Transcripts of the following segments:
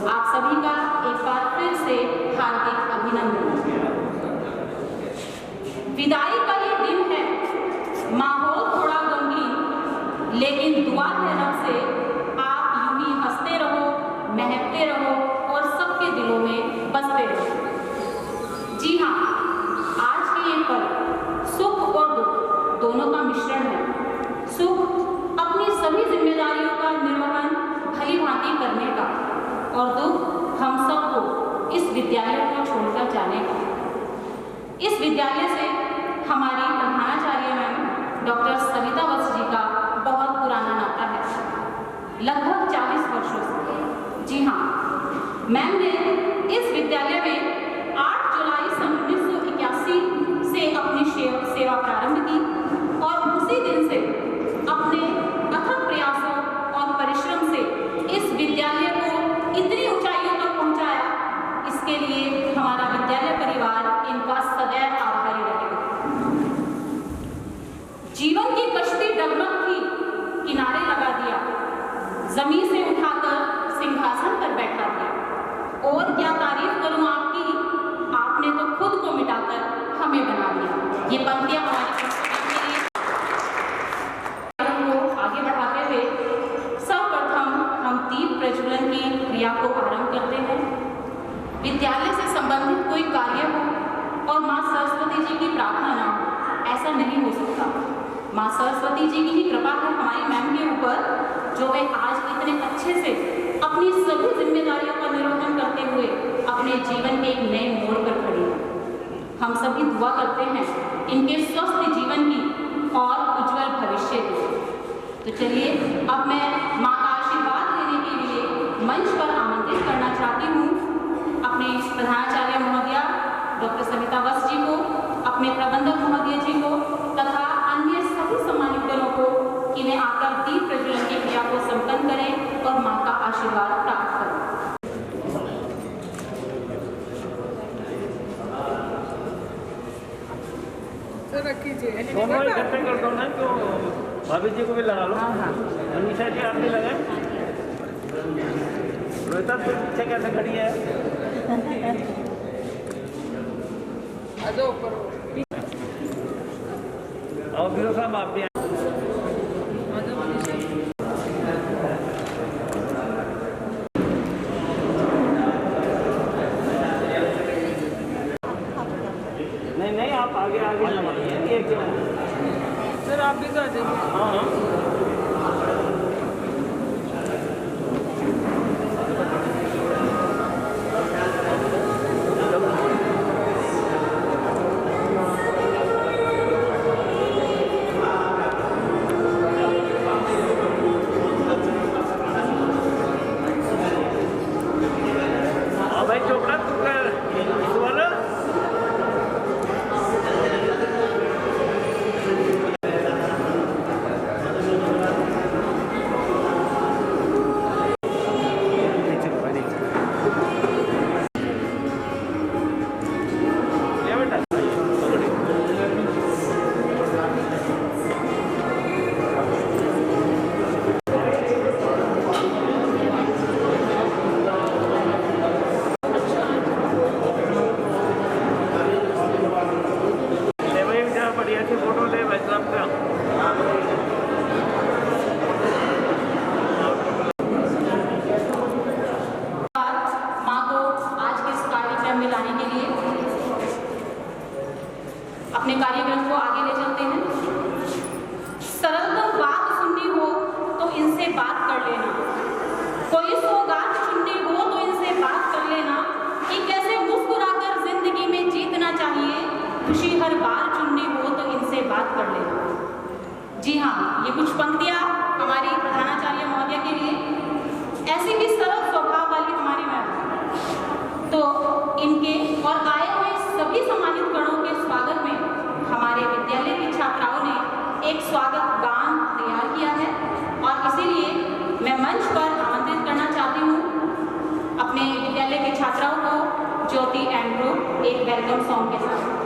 आप सभी का एक बार फिर से हार्दिक अभिनंदन। विदाई का ये दिन है, माहौल थोड़ा गमगीन, लेकिन दुआ है रब से आप यूं ही हंसते रहो, महकते रहो और सबके दिलों में बसते रहो। जी हाँ, आज के ये पल सुख और दुख दोनों का मिश्रण है। सुख अपनी सभी जिम्मेदारियों का निर्वहन भली भांति करने का और दुख हम सबको इस विद्यालय को छोड़कर जाने का। इस विद्यालय से हमारी प्रधानाचार्य मैम डॉक्टर सविता वत्स जी का बहुत पुराना नाता है, लगभग 40 वर्षों से। जी हाँ, मैम ने इस विद्यालय में 8 जुलाई सन 1981 से अपनी सेवा प्रारंभ की और उसी दिन से अपने अथक प्रयासों और परिश्रम से इस विद्यालय को इतनी ऊंचाइयों तक पहुंचाया। इसके लिए हमारा विद्यालय परिवार इनका सदैव आभारी रहेगा। जीवन की कश्ती डगमग थी, किनारे लगा दिया, जमीन से उठाकर सिंहासन पर बैठा दिया। और क्या तारीफ करूं आपकी, आपने तो खुद को मिटाकर हमें बना दिया। ये पंक्तियां हमारे आगे बढ़ाते हुए सर्वप्रथम हम दीप प्रज्वलन की क्रिया को आरंभ करते हैं। विद्यालय से संबंधित कोई कार्य हो और माँ सरस्वती जी की प्रार्थना ना हो, ऐसा नहीं हो सकता। माँ सरस्वती जी की ही कृपा है हमारी मैम के ऊपर, जो वे आज इतने अच्छे से अपनी सभी जिम्मेदारियों का निर्वहन करते हुए अपने जीवन के एक नए मोड़ पर खड़ी हैं। हम सभी दुआ करते हैं इनके स्वस्थ जीवन की और उज्जवल भविष्य की। तो चलिए अब मैं माँ का आशीर्वाद लेने के लिए मंच पर आमंत्रित करना चाहती हूँ अपने प्रधानाचार्य महोदया डॉक्टर सविता वत्स जी को, अपने प्रबंधक महोदय जी को तथा अन्य सभी सम्मानित जनों को कि वे आकर दीप प्रज्वलन की क्रिया को संपन्न करें और माँ का आशीर्वाद प्राप्त करें। दोनों इकट्ठे कर दो ना, तो भाभी जी को भी लगा लो। हाँ, अनीशा जी आप भी लगाए। रोहिता तो पीछे कैसे खड़ी है? और बीरो साहब आप भी नहीं, आप आगे सर, आप भी कर देंगे। हाँ, भाई चोपड़ा अपने कार्यक्रम को आगे ले चलते हैं। सरलतम बात सुननी हो तो इनसे बात कर लेना, कोई सौगात चुननी हो तो इनसे बात कर लेना कि कैसे मुस्कुराकर जिंदगी में जीतना चाहिए, खुशी हर बार चुननी हो तो इनसे बात कर लेना। जी हाँ, ये कुछ पंक्तियाँ हमारी प्रधानाचार्य महोदया के लिए, ऐसी ही सरल स्वभाव वाली हमारी मैम। तो इनके और आए हुए सभी सम्मानित गणों के स्वागत में हमारे विद्यालय की छात्राओं ने एक स्वागत गान तैयार किया है और इसीलिए मैं मंच पर आमंत्रित करना चाहती हूँ अपने विद्यालय की छात्राओं को ज्योति एंड्रू एक वेलकम सॉन्ग के साथ।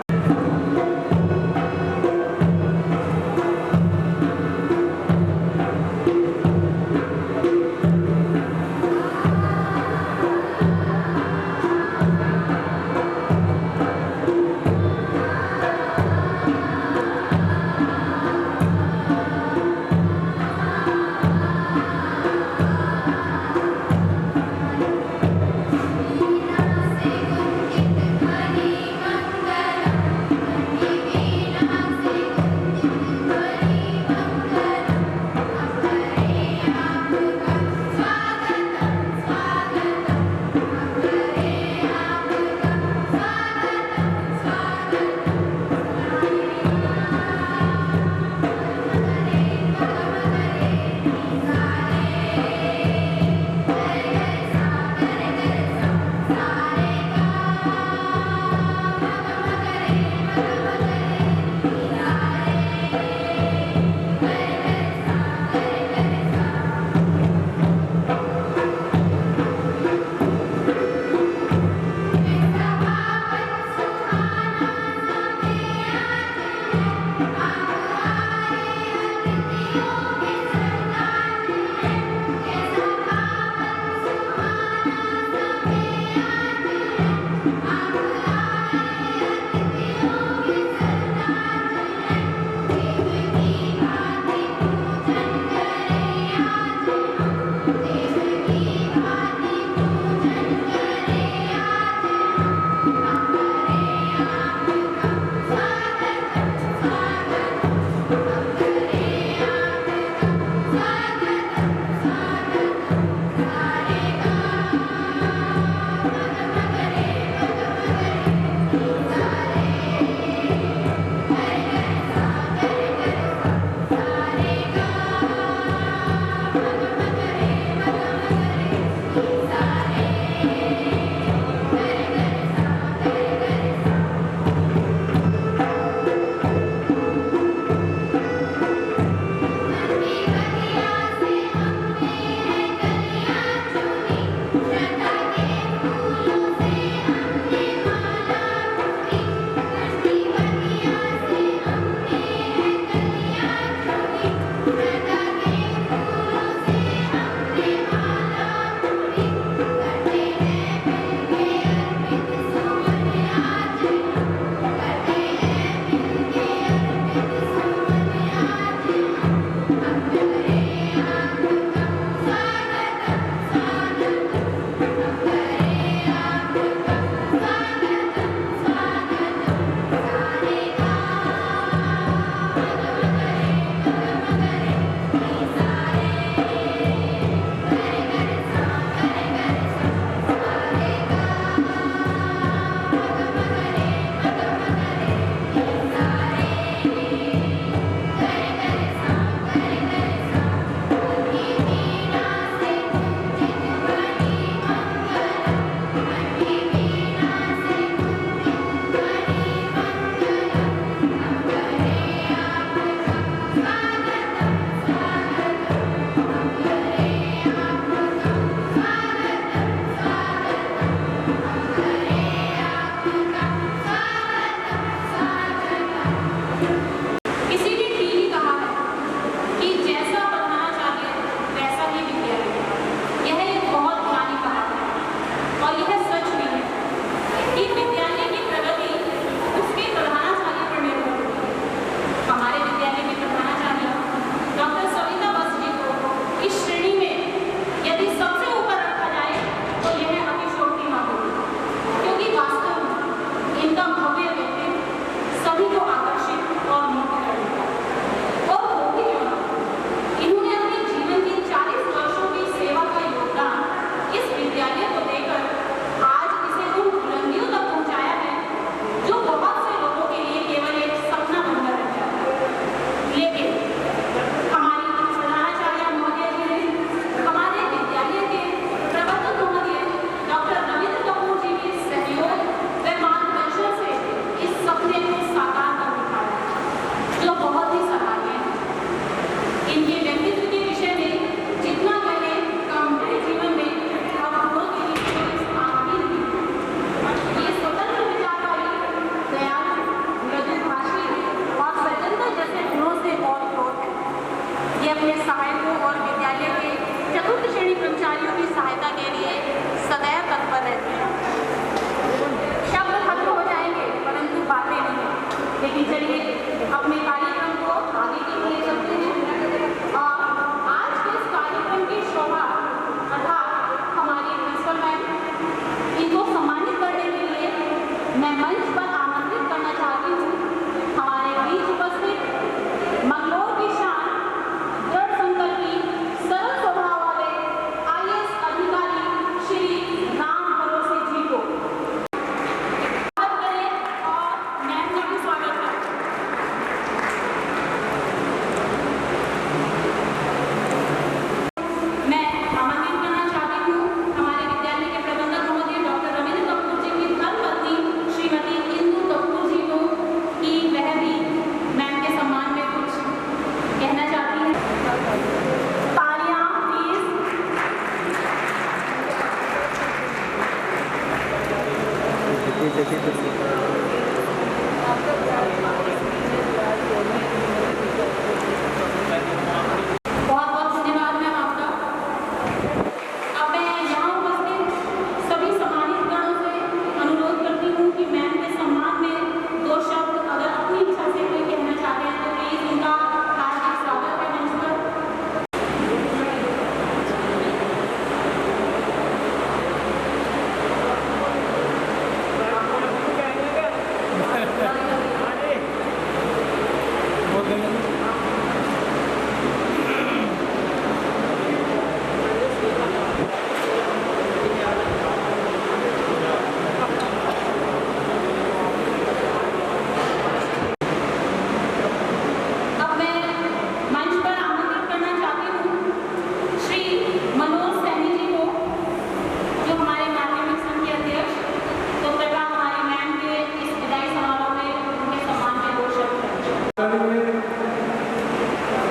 बहुत बहुत धन्यवाद मैम आपका। अब मैं यहाँ उपस्थित सभी सम्मानित गणों से अनुरोध करती हूँ कि मैम के सम्मान में दो शब्द अगर अपनी इच्छा से कोई कहना चाहते हैं तो प्लीज उनका हार्दिक स्वागत है मंच पर। अब मैं मंच पर आमंत्रित करना चाहती हूँ श्री मनोज सैनी जी को, जो हमारे माध्यमिक संघ के अध्यक्ष। तो कृपया हमारी मैम के इस विदाई समारोह में उनके सम्मान में दो शब्द करें।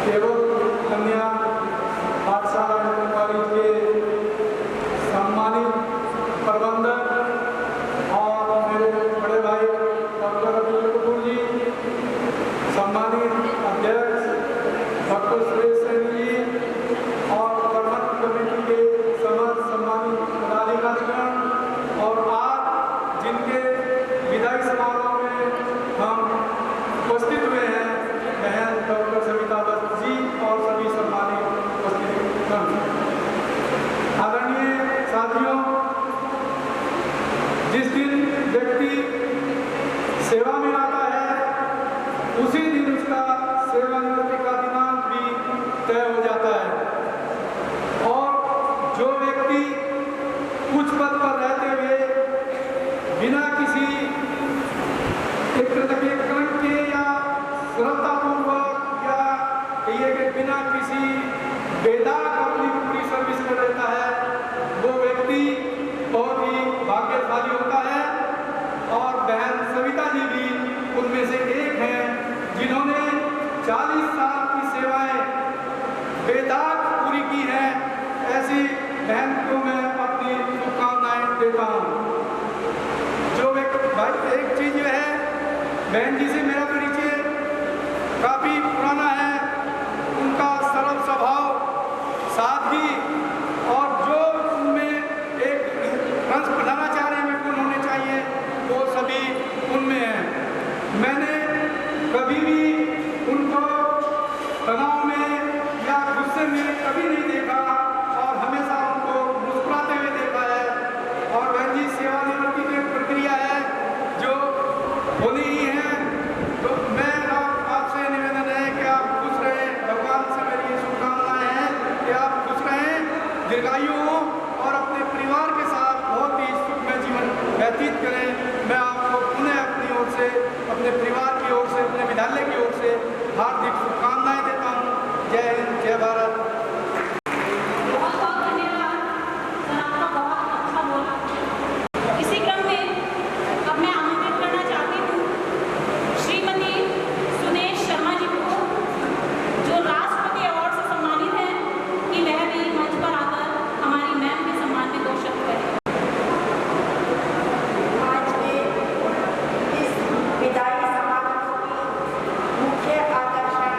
केवल कन्या पाठशाला कॉलेज के सम्मानित प्रबंधक और मेरे बड़े भाई डॉक्टर अब्दुल कपूर जी, सम्मानित अध्यक्ष डॉक्टर सुरेश सैनी जी और प्रबंधक कमेटी के समस्त सम्मानित पदाधिकारीगण, और आज जिनके विदाई समारोह में हम उपस्थित हुए हैं, बहन डॉक्टर सविता दत्त जी और सभी सम्मानित उपस्थित। आदरणीय साथियों, जिस दिन व्यक्ति सेवा में आता है उसी दिन उसका सेवानिवृत्ति का दिनांक भी तय हो जाता है, और जो व्यक्ति उच्च पद पर रहते हुए बिना किसी कलंक के या श्रद्धापूर्वक या कहिए कि बिना किसी बेदाग अपनी पूरी सर्विस कर देता है, वो व्यक्ति बहुत ही भाग्यशाली होता है। और बहन सविता जी भी उनमें से एक हैं जिन्होंने 40 साल की सेवाएं बेदाग पूरी की हैं। ऐसी बहन को मैं अपनी शुभकामनाएं देता हूँ। जो भाई एक चीज जो है, बहन जी से मेरा परिचय काफी पुराना है। उनका सरल स्वभाव, सादगी और जो उनमें एक रंग प्रधानाचार्य में गुण होने चाहिए वो सभी उनमें हैं। मैंने कभी भी उनको तनाव में या गुस्से में कभी नहीं देखा और हमेशा उनको मुस्कुराते हुए देखा है। और बहन जी सेवानिवृत्ति की एक प्रक्रिया है जो होनी ही है। तो मैं आपसे निवेदन है कि आप खुश रहें। भगवान से मेरी शुभकामनाएं हैं कि आप खुश रहें, दीर्घायु हो और अपने परिवार के साथ बहुत ही सुखमय जीवन व्यतीत करें। मैं आपको पुनः अपनी ओर से, अपने परिवार की ओर से, अपने विद्यालय की ओर से हार्दिक शुभकामनाएं देता हूँ। जय हिंद, जय भारत। बहुत बहुत धन्यवाद सर, आपका बहुत अच्छा बोला। इसी क्रम में अब मैं आमंत्रित करना चाहती हूँ श्रीमती सुदेश शर्मा जी को, जो राष्ट्रपति अवार्ड से सम्मानित हैं, कि वह भी मंच पर आकर हमारी मैम के सम्मान में दो शब्द करें। आज के इस विदाई समारोह की मुख्य आकर्षण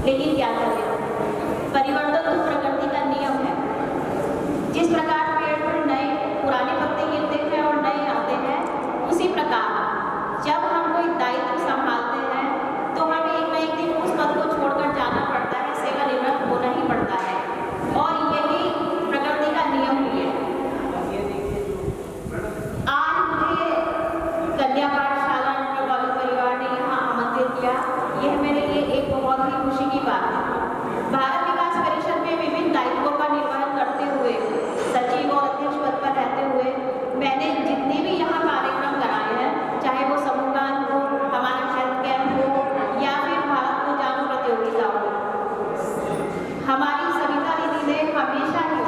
लेकिन क्या करें, परिवर्तन तो प्रकृति का नियम है। जिस प्रकार पेड़ पर नए पुराने पत्ते गिरते हैं और नए आते हैं, उसी प्रकार जब हम कोई दायित्व संभालते हैं तो हमें एक न एक दिन उस पद को छोड़कर जाना पड़ता है, सेवानिवृत्त होना ही पड़ता है, और यही प्रकृति का नियम भी है। आज मुझे कन्या पाठशाला कॉलेज परिवार ने यहाँ आमंत्रित किया, यह मेरे लिए एक बहुत ही खुशी की बात है। भारत विकास परिषद में विभिन्न दायित्वों का निर्वहन करते हुए, सचिव और अध्यक्ष पद पर रहते हुए मैंने जितने भी यहाँ कार्यक्रम कराए हैं, चाहे वो समूहगान हो, हमारा हेल्थ कैंप हो या फिर भारत को जानो प्रतियोगिता हो, हमारी सविता दीदी ने हमेशा ही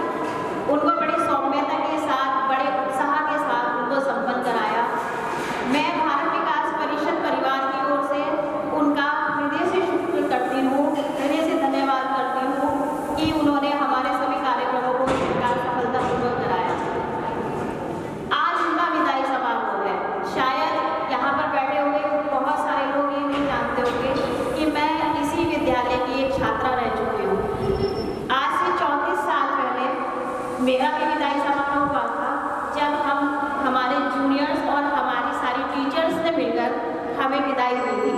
उनको बड़ी सौम्यता के साथ, बड़े उत्साह के साथ उनको संपन्न कराया। मैं भारत विकास परिषद परिवार की ओर से उनका हृदय से शुक्र करती हूँ, हृदय से धन्यवाद करती हूँ कि उन्होंने हमारे सभी कार्यक्रमों को इस प्रकार सफलतापूर्वक कराया। आज उनका विदाई समारोह है। शायद यहाँ पर बैठे हुए बहुत सारे लोग ये नहीं जानते होंगे कि मैं इसी विद्यालय की एक छात्रा रह चुकी हूँ। आज से 34 साल पहले मेरा भी विदाई समारोह हुआ था, जब हम हमारे जूनियर्स और हमारी सारी टीचर्स ने मिलकर हमें विदाई दी थी।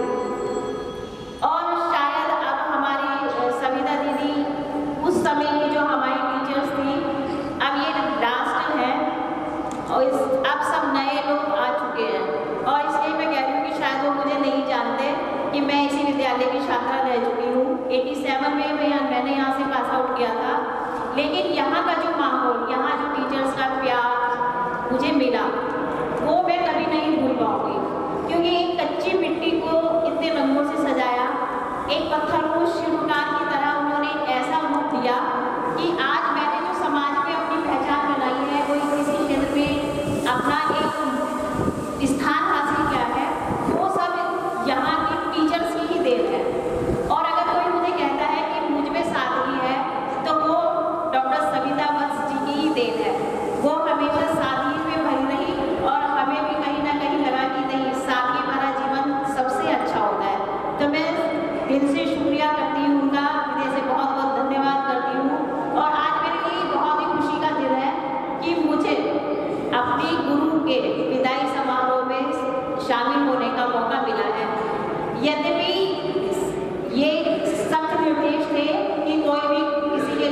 और शायद अब हमारी सविता दीदी उस समय की जो हमारी टीचर्स थी, अब ये लास्ट है और अब सब नए लोग आ चुके हैं, और इसलिए मैं कह रही हूँ कि शायद वो मुझे नहीं जानते कि मैं इसी विद्यालय की छात्रा रह चुकी हूँ। 87 में मैंने यहाँ से पास आउट किया था, लेकिन यहाँ का जो माहौल, यहाँ जो टीचर्स का प्यार मुझे मिला, वो मैं कभी नहीं भूल पाऊँगी, क्योंकि एक कच्ची मिट्टी को इतने रंगों से सजाया, एक पत्थर को शिल्पकार की तरह उन्होंने ऐसा रूप दिया कि आज मैंने जो समाज में अपनी पहचान बनाई है, कोई किसी क्षेत्र में अपना एक स्थान हासिल किया है, वो सब यहाँ की टीचर्स की ही देन है। और अगर कोई मुझे कहता है कि मुझ में सादगी है, तो वो डॉक्टर सविता वत्स जी की ही देन है। वो हमेशा सादगी में भरी रही और हमें भी कहीं ना कहीं लगा कि नहीं, सादगी भरा जीवन सबसे अच्छा होता है। तो मैं दिल से शुक्रिया करती हूँ उनका, हृदय से बहुत बहुत धन्यवाद करती हूँ। और आज मेरे लिए बहुत ही खुशी का दिन है कि मुझे अपनी गुरु के विदाई समारोह में शामिल होने का मौका मिला है। यद्यपि ये सख्त निर्देश थे कि कोई भी किसी के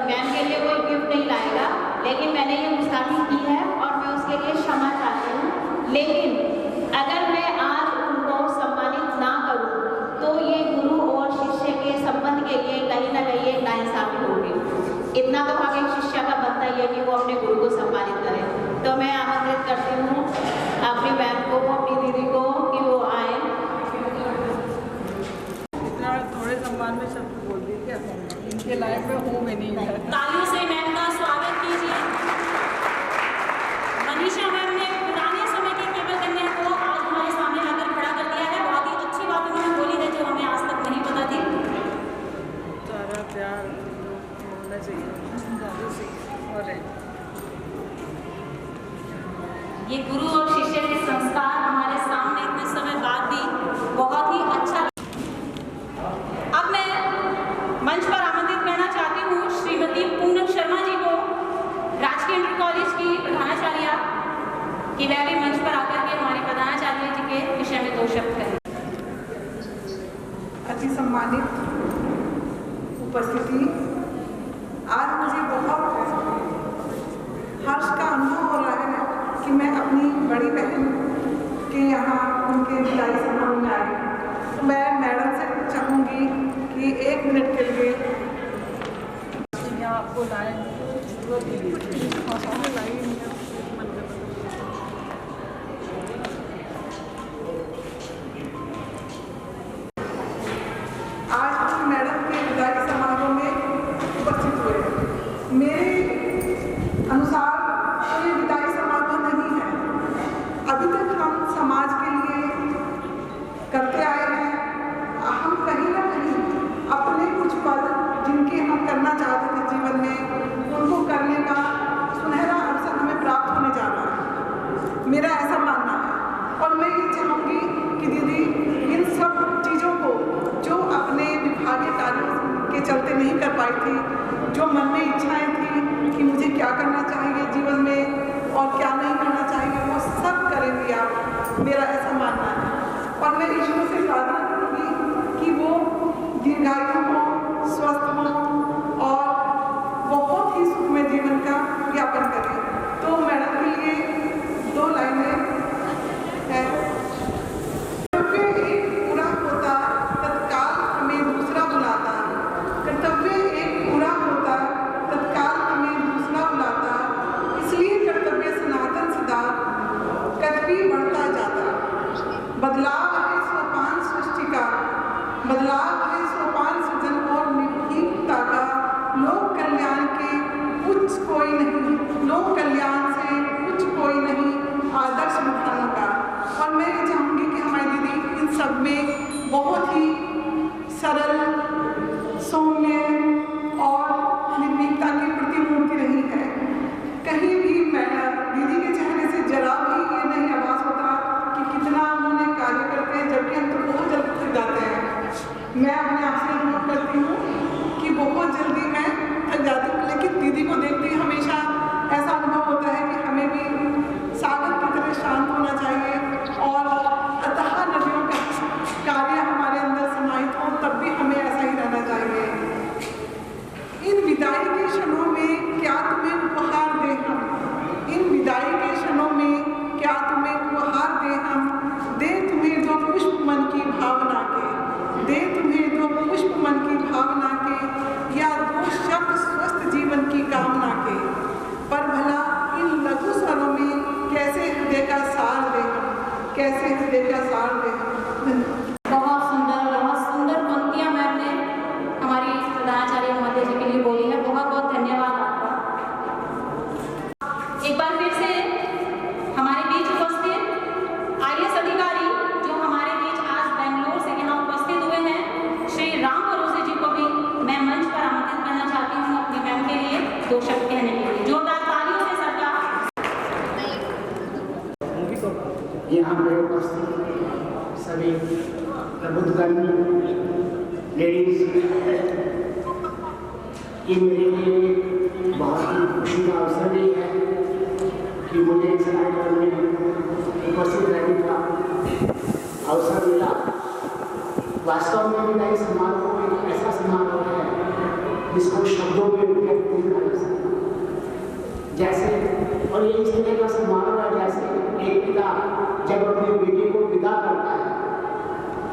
मैम के लिए कोई गिफ्ट नहीं लाएगा, लेकिन मैंने ये गुस्ताखी की है और मैं उसके लिए क्षमा चाहती हूँ। लेकिन अगर मैं आज उनको सम्मानित ना करूँ तो ये गुरु और शिष्य के संबंध के लिए कहीं ना कहीं एक नाइंसाफी होगी। इतना तो हर एक शिष्य का बनता ही है कि वो अपने गुरु को सम्मानित करे। तो मैं आमंत्रित करती हूँ अपनी मैम को, अपनी दीदी को कि वो आए। इतना थोड़े सम्मान में शब्द बोल दी क्या? इनके लायक में हूँ मैं नहीं। तालियों से मैम का स्वागत कीजिए। मनीषा मैम ने पुराने समय के केवल कन्या को आज हमारे सामने लाकर खड़ा कर दिया है। बहुत ही अच्छी बात उन्होंने बोली है जो हमें आज तक नहीं पता थी। सारा प्यार होना चाहिए ज़्यादा से, और ये गुरु और शिष्य के संस्कार हमारे सामने इतने समय बाद भी बहुत ही अच्छा। अब मैं मंच पर आमंत्रित करना चाहती हूँ श्रीमती पूनम शर्मा जी को, राजकीय इंटर कॉलेज की प्रधानाचार्य, कि वह भी मंच पर आकर के हमारे प्रधानाचार्य जी के विषय में 2 शब्द करें। अति सम्मानित उपस्थिति, आज मुझे बहुत हर्ष का अनुभव हो रहा है कि मैं अपनी बड़ी बहन के यहाँ उनके विदाई समारोह में आई। तो मैं मैडम से चाहूँगी कि 1 मिनट के लिए यहाँ आपको लाए आज हम मैडम के विदाई समारोह में उपस्थित हुए। मेरे अनुसार तो ये विदाई समारोह नहीं है। अभी तक हम समाज के लिए करते आए हैं। हम कहीं ना कहीं अपने कुछ बताई थी, जो मन में इच्छाएं थी कि मुझे क्या करना चाहिए जीवन में और क्या नहीं करना चाहिए, वो सब करेंगी आप, मेरा ऐसा मानना है। और मैं ईश्वर से प्रार्थना करूँगी कि वो दीर्घायु हों, स्वस्थ हों और बहुत ही सुखमय जीवन का ज्ञापन करें। तो मैडम के लिए 2 लाइनें हैं। कर्तव्य एक पूरा होता, तत्काल हमें दूसरा बुलाता। कर्तव्य एक पूरा होता, तत्काल हमें दूसरा बुलाता। इसलिए कर्तव्य सनातन सदा कभी बढ़ता जाता। बदलाव है सोपान सृष्टि का, बदलाव है सोपान सृजन और निर्भीकता का। लोक कल्याण के उच्च कोई नहीं, लोक कल्याण से उच्च कोई नहीं आदर्श मुठानों का। और मैं ये चाहूँगी कि हमारी दीदी इन सब में बहुत ही सरल, सौम्य और निर्भीकता की प्रतिमूर्ति रही है। कहीं भी मैं दीदी के चेहरे से जरा भी ये नहीं आभास होता कि कितना उन्होंने कार्य करते हैं, जबकि हम तो बहुत जल्द थक जाते हैं। मैं अपने आप से अनुभव करती हूँ कि बहुत जल्दी मैं थक जाती हूँ, लेकिन दीदी को देखते ही हमेशा ऐसा अनुभव होता है कि हमें भी सागर की तरह शांत होना चाहिए और अतः नदियों का कार्य हमारे अंदर समाहित हो, तब भी हमें ऐसा ही रहना चाहिए। इन विदाई के क्षणों में क्या तुम्हें उपहार दे हम, इन विदाई के क्षणों में क्या तुम्हें उपहार दे हम। दे तुम्हें 2 पुष्प मन की भावना के, दे तुम्हें 2 पुष्प मन की भावना के, या 2 शब्द स्वस्थ जीवन की कामना के। पर भला इन लघु स्वरों में कैसे हृदय का सार दे हम, कैसे हृदय का सार दे हम। बहुत सुंदर पंक्तियां मैम ने हमारी प्रधानाचार्य महोदय जी के लिए बोली है। बहुत बहुत धन्यवाद आपका। एक बार फिर से हमारे बीच उपस्थित IAS अधिकारी जो हमारे बीच आज बेंगलोर से यहाँ उपस्थित हुए हैं, श्री राम भरोसे जी को भी मैं मंच पर आमंत्रित करना चाहती हूँ अपनी मैम के लिए 2 शब्द कहने के लिए। जोरदार तालियों से सरकार। यहाँ पे उपस्थित सभी प्रबुद्धगण, लेडीज, ये मेरे लिए बहुत ही खुशी का अवसर भी है कि मुझे इस कार्यक्रम में उपस्थित रहने का अवसर मिला। वास्तव में विदाई समारोह एक ऐसा समारोह है जिसको शब्दों में व्यक्त नहीं कर सकता। जैसे और ये इस तरह का समारोह है जैसे एक पिता जब अपनी बेटी को विदा करता है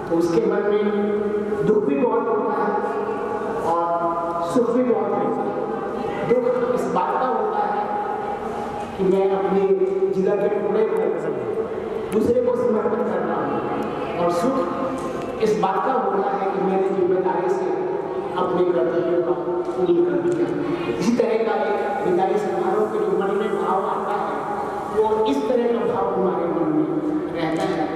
तो उसके मन में दुख भी बहुत होता है और सुख भी बहुत होता है। दुख इस बात का होता है कि मैं अपने जिला के टुकड़े को दूसरे को समर्पित कर रहा हूँ, और सुख इस बात का होता है कि मैंने जिम्मेदारी से अपने कर्तव्यों का पूर्ण कर दिया। इसी तरह का एक विदाई समारोह के जो मन में भाव आता है वो इस तरह का भाव हमारे मन में रहता है।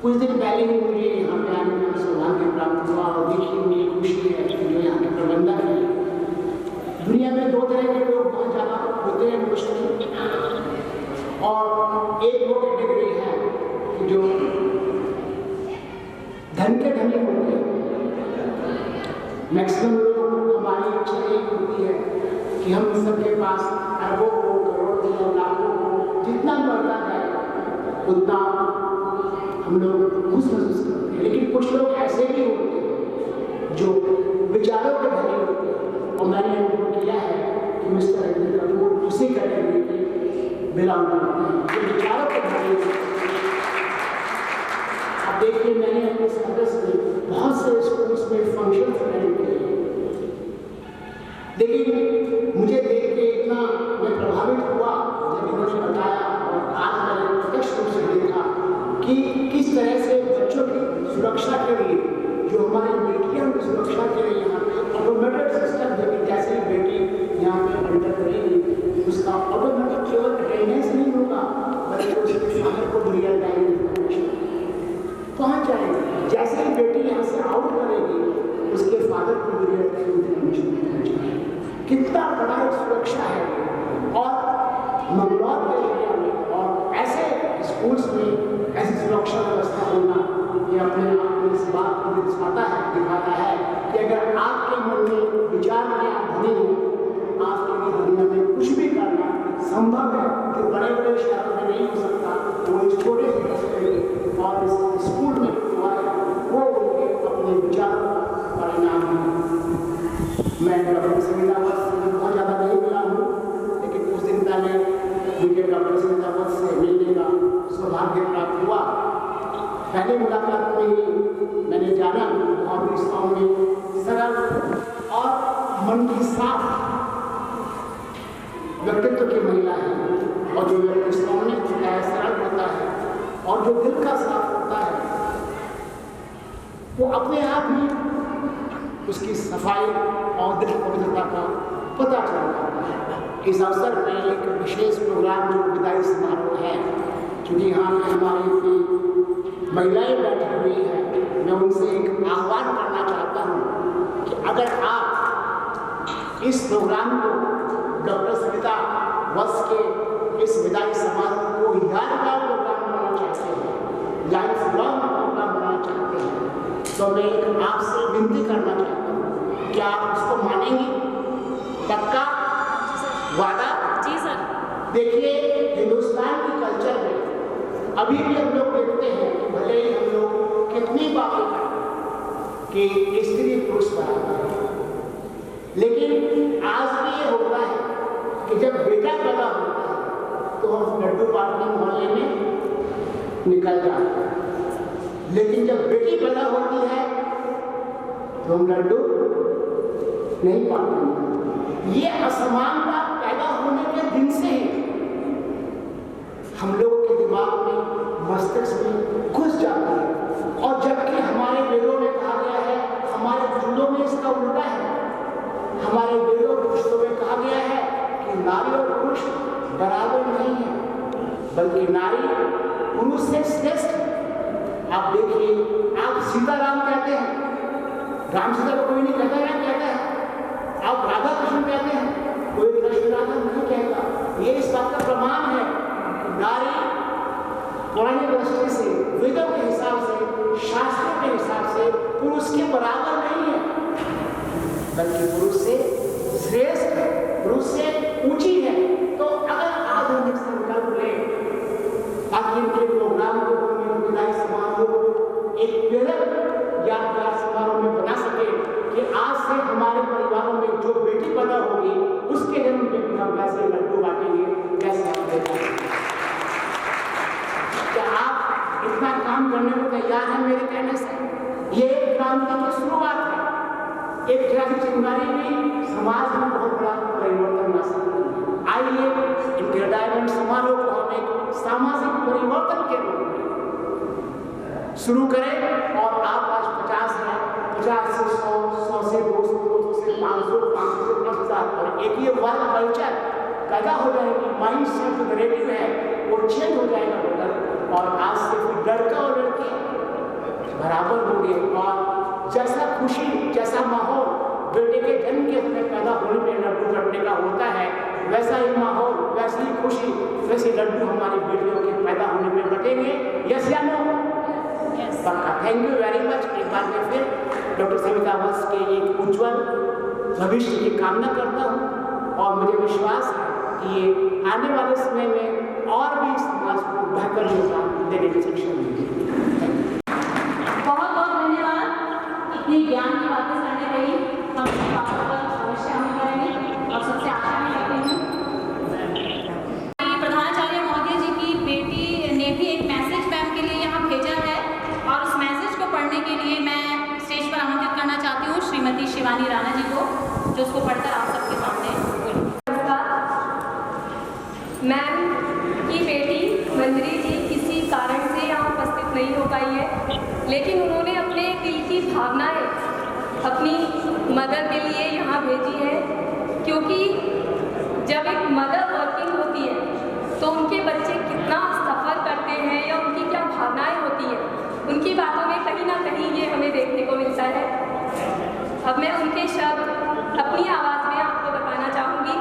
कुछ दिन पहले ही मुझे यहाँ पे आने का सौभाग्य प्राप्त हुआ और देखिए मुझे खुशी है कि जो यहाँ के प्रबंधक हैं। दुनिया में 2 तरह के लोग बहुत ज़्यादा होते हैं मुश्किल, और एक वो कैटेगरी है कि जो धन के धनी होते हैं। मैक्सिमम लोग, हमारी इच्छा एक होती है कि हम सबके पास अरबों को, करोड़ों को, लाखों को जितना बढ़ता है उतना हम लोग खुश महसूस करते हैं। लेकिन कुछ लोग ऐसे भी होते हैं जो विचारों के धनी होते हैं, और मैंने अनुभव किया है कि मिस्टर अरविंद कपूर उसी कैटेगरी के बिलोंग करते हैं जो विचारों के धनी होते हैं। आप देखिए, मैंने अपने सर्विस में बहुत से स्कूल्स में फंक्शन अटेंड किए, लेकिन मुझे देख के इतना मैं प्रभावित हुआ जब इन्होंने बताया, और आज मैंने प्रत्यक्ष रूप से देखा कि किस तरह से बच्चों की सुरक्षा के लिए, जो हमारी बेटियों की सुरक्षा के लिए यहाँ पे ऑटोमेटेड सिस्टम है कि जैसे बेटी यहाँ पे एंटर करेगी उसका ऑटोमेटिक केवल अटेंडेंस नहीं होगा बल्कि उसके फादर को रियल टाइम इन्फॉर्मेशन पहुँच जाएगी। जैसे ही बेटी यहाँ से आउट करेगी उसके फादर को रियल टाइम इन्फॉर्मेशन पहुँच जाएगी। कितना बड़ा एक सुरक्षा है। और मंगलौर के एरिया में और ऐसे स्कूल्स में ऐसी सुरक्षा व्यवस्था होना ये अपने आप में इस बात को दिखाता है कि अगर आपके मन में संभव है कि बड़े बड़े शहरों में नहीं हो सकता, वो इस छोटे से बच्चे और इस स्कूल में हुआ है, वो उनके अपने विचार परिणाम है। मैं डॉक्टर सविता वत्स से बहुत ज़्यादा नहीं मिला हूँ, लेकिन कुछ दिन पहले मुझे डॉक्टर सविता वत्स से मिलने का सौभाग्य प्राप्त हुआ। पहले मुलाकात में ही मैंने जाना बहुत ही सौम्य, सरल और मन की साफ व्यक्तित्व की महिला है, और जो व्यक्ति सौम्य होता है, सरल होता है और जो दिल का साफ होता है, वो अपने आप ही उसकी सफाई और दिल पवित्रता का पता चल जाता है। इस अवसर पर एक विशेष प्रोग्राम जो विदाई समारोह है, क्योंकि यहाँ पे हमारी महिलाएं बैठी हुई हैं, मैं उनसे एक आह्वान करना चाहता हूँ कि अगर आप इस प्रोग्राम को डॉक्टर सविता वत्स के इस विदाई समारोह को यादगार प्रोग्राम बनाना चाहते हैं, लाइफ लॉन्ग प्रोग्राम बनाना चाहते हैं, तो मैं एक आपसे विनती करना चाहता हूँ कि आप उसको मानेंगे? पक्का वादा? जी सर। देखिए, हिंदुस्तान की कल्चर में अभी भी हम लोग देखते हैं कि भले ही हम लोग कितनी बातें करें कि स्त्री पुरुष बराबर है, लेकिन आज भी ये होता है कि जब बेटा पैदा होता है तो हम लड्डू बांटने मोहल्ले में निकल जाते हैं, लेकिन जब बेटी पैदा होती है तो हम लड्डू नहीं बांटते। ये असमानता पैदा होने के दिन से ही हम लोगों के दिमाग में, मस्तिष्क में घुस जाता है, और जबकि हमारे वेदों में कहा गया है, हमारे पुराणों में इसका उल्टा है। हमारे वेदों पुरुषों में कहा गया है कि नारी और पुरुष बराबर नहीं है, बल्कि नारी पुरुष से श्रेष्ठ है। आप देखिए, आप सीताराम कहते हैं, राम सीता को कोई नहीं कहता, राम कहता है। आप राधा कृष्ण कहते हैं, कोई कृष्ण राधा नहीं कहता। ये इस बात का प्रमाण है कि नारी पुरानी दृष्टि से, वेदों के हिसाब से, शास्त्रों के हिसाब से पुरुष के बराबर नहीं है, बल्कि पुरुष से श्रेष्ठ है, पुरुष से ऊंची है। तो अगर आधुनिक संकल्प लें, ताकि इनके प्रोग्राम को, विदाई समारोह को एक प्रेरक यादगार समारोह में बना सके कि आज से हमारे परिवारों में जो बेटी पैदा होगी उसके जन्म पे भी हम वैसे लड्डू बांटेंगे जैसे हम देते हैं। क्या आप इतना काम करने को तैयार हैं मेरे कहने से? ये एक क्रांति की शुरुआत है। एक जैसी चिंगारी भी समाज में बहुत बड़ा परिवर्तन ला सकती है। आइए इनके रिटायरमेंट समारोह को हम एक सामाजिक परिवर्तन के रूप में शुरू करें। और आप आज 50 हैं, 50 से 100, 100 से 200, 200 से 500, 500 से 10,000, और एक ये वर्क कल्चर पैदा हो जाएगी, माइंड सेट जो नैरेटिव है वो चेंज हो जाएगा बेटा, और आज से फिर लड़का और लड़की बराबर होंगे। और जैसा खुशी, जैसा माहौल बेटे के जन्म के समय पैदा होने पे लड्डू बंटने का होता है, वैसा ही माहौल, वैसी ही खुशी, वैसे लड्डू हमारी बेटियों के पैदा होने पे बटेंगे। यस या नो? पक्का। Thank you very much. एक बार मैं फिर डॉक्टर सविता वत्स के एक उज्जवल भविष्य की कामना करता हूँ, और मुझे विश्वास है कि ये आने वाले समय में और भी समाज को बेहतर योगदान देने की सक्षम होगी। बहुत बहुत धन्यवाद इतनी ज्ञान की बातें करने के लिए। हम इस बातों पर अवश्य हम करेंगे और सबसे आशा भी करते हैं। प्रधानाचार्य महोदय जी की बेटी ने भी एक मैसेज मैम के लिए यहाँ भेजा है, और उस मैसेज को पढ़ने के लिए मैं स्टेज पर आमंत्रित करना चाहती हूँ श्रीमती शिवानी राणा जी को, जो उसको पढ़कर आप सबके सामने बोलें। मैम की बेटी मंजरी जी किसी कारण से यहाँ उपस्थित नहीं हो पाई है, लेकिन उन्होंने अपने दिल की भावनाएं अपनी मदर के लिए यहाँ भेजी है, क्योंकि जब एक मदर वर्किंग होती है तो उनके बच्चे कितना सफ़र करते हैं या उनकी क्या भावनाएं होती हैं, उनकी बातों में कहीं ना कहीं ये हमें देखने को मिलता है। अब मैं उनके शब्द अपनी आवाज़ में आपको बताना चाहूँगी।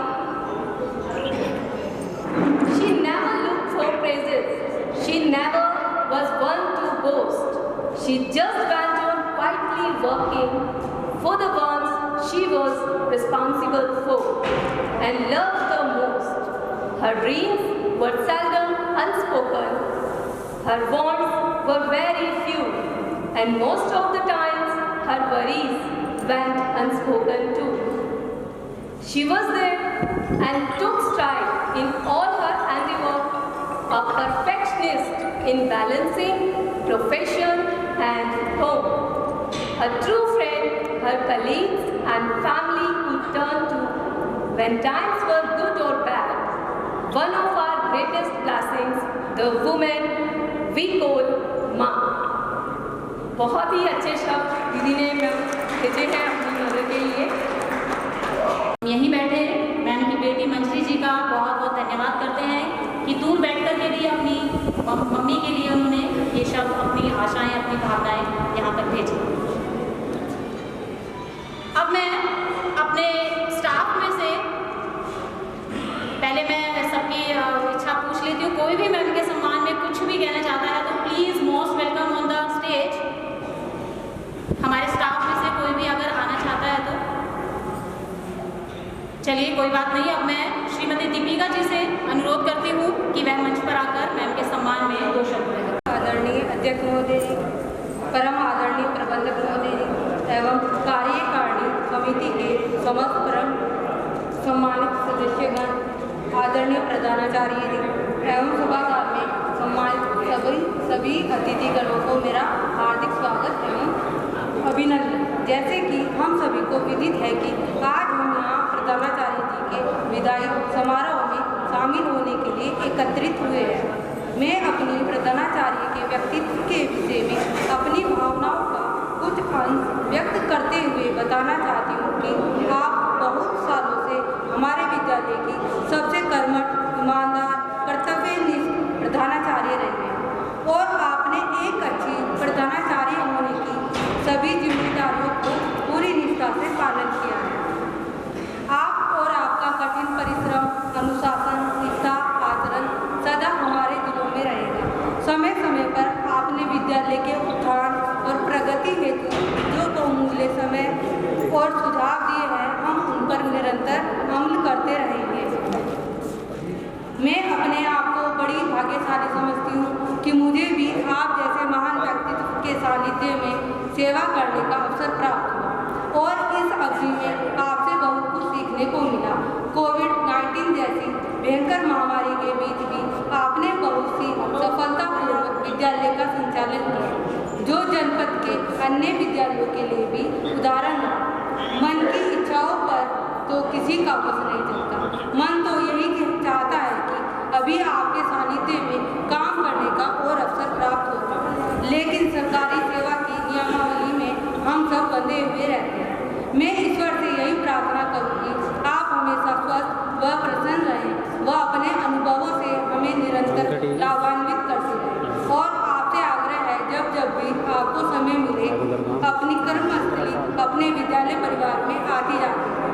She never looked for praises. She never was one to boast. She just went on quietly working for the ones she was responsible for and loved the most. Her dreams were seldom unspoken. Her wants were very few, and most of the times her worries went unspoken too. She was there and took stride in all her handiwork, a perfectionist in balancing profession and home. A true friend, her colleagues and family could turn to when times were good or bad. One of our greatest blessings, the woman we call माँ। बहुत ही अच्छे शब्द दीदी ने भेजे हैं अपनी mother के लिए। यहीं बैठे मैम की बेटी मंजरी जी का बहुत बहुत धन्यवाद करते हैं कि दूर बैठकर के लिए अपनी मम्मी के लिए उन्होंने ये शब्द, अपनी आशाएं, अपनी भावनाएं यहाँ तक भेजी। अब मैं अपने स्टाफ में से पहले मैं सबकी इच्छा पूछ लेती हूँ। कोई भी मैम के सम्मान में कुछ भी कहना चाहता है तो please most welcome on the stage. हमारे स्टाफ में से कोई भी अगर आना चाहता है तो चलिए, कोई बात नहीं। अब मैं श्रीमती दीपिका जी से अनुरोध करती हूँ कि वह मंच पर आकर मैम के सम्मान में 2 शब्द कहें। आदरणीय अध्यक्ष महोदय जी, परम आदरणीय प्रबंधक महोदय जी एवं कार्यकारिणी समिति के समस्त परम सम्मानित सदस्यगण, आदरणीय प्रधानाचार्य जी एवं सभागार में सम्मानित सभी अतिथिगणों को मेरा हार्दिक स्वागत एवं अभिनंदन। जैसे कि हम सभी को विदित है कि आज हम यहाँ प्रधानाचार्य जी के विदाई समारोह में शामिल होने के लिए एकत्रित हुए हैं। मैं अपनी प्रधानाचार्य के व्यक्तित्व के विषय में अपनी भावनाओं का कुछ अंश व्यक्त करते हुए बताना चाहती हूँ कि आप बहुत सालों से हमारे विद्यालय की सबसे कर्मठ, ईमानदार, कर्तव्यनिष्ठ प्रधानाचार्य रहे हैं और आपने एक अच्छी प्रधानाचार्य होने की सभी जिम्मेदारियों को पूरी निष्ठा से पालन किया है। आप और आपका कठिन परिश्रम, अनुशासन, निष्ठा, आचरण सदा हमारे दिलों में रहेगा। समय समय पर आपने विद्यालय के उत्थान और प्रगति हेतु जो बहुमूल्य समय और सुझाव दिए हैं, हम उन पर निरंतर अमल करते रहेंगे। मैं अपने आप को बड़ी भाग्यशाली समझती हूँ कि मुझे भी आप जैसे महान व्यक्तित्व के सानिध्य में सेवा करने का अवसर प्राप्त हुआ और इस अवधि में आपसे बहुत कुछ सीखने को मिला। कोविड-19 जैसी भयंकर महामारी के बीच भी आपने बहुत सी सफलतापूर्वक विद्यालय का संचालन किया, जो जनपद के अन्य विद्यालयों के लिए भी उदाहरण है। मन की इच्छाओं पर तो किसी का बस नहीं चलता। मन तो यही चाहता है कि अभी आपके सानिध्य में काम करने का और अवसर प्राप्त हो, लेकिन सरकारी सेवा की नियमावली में हम सब बंधे हुए रहते हैं। मैं ईश्वर से यही प्रार्थना करूंगी, आप हमेशा स्वस्थ व प्रसन्न रहें व अपने अनुभवों से हमें निरंतर लाभान्वित करते रहें। और आपसे आग्रह है, जब भी आपको समय मिले अपनी कर्मस्थली अपने विद्यालय परिवार में आती जाती है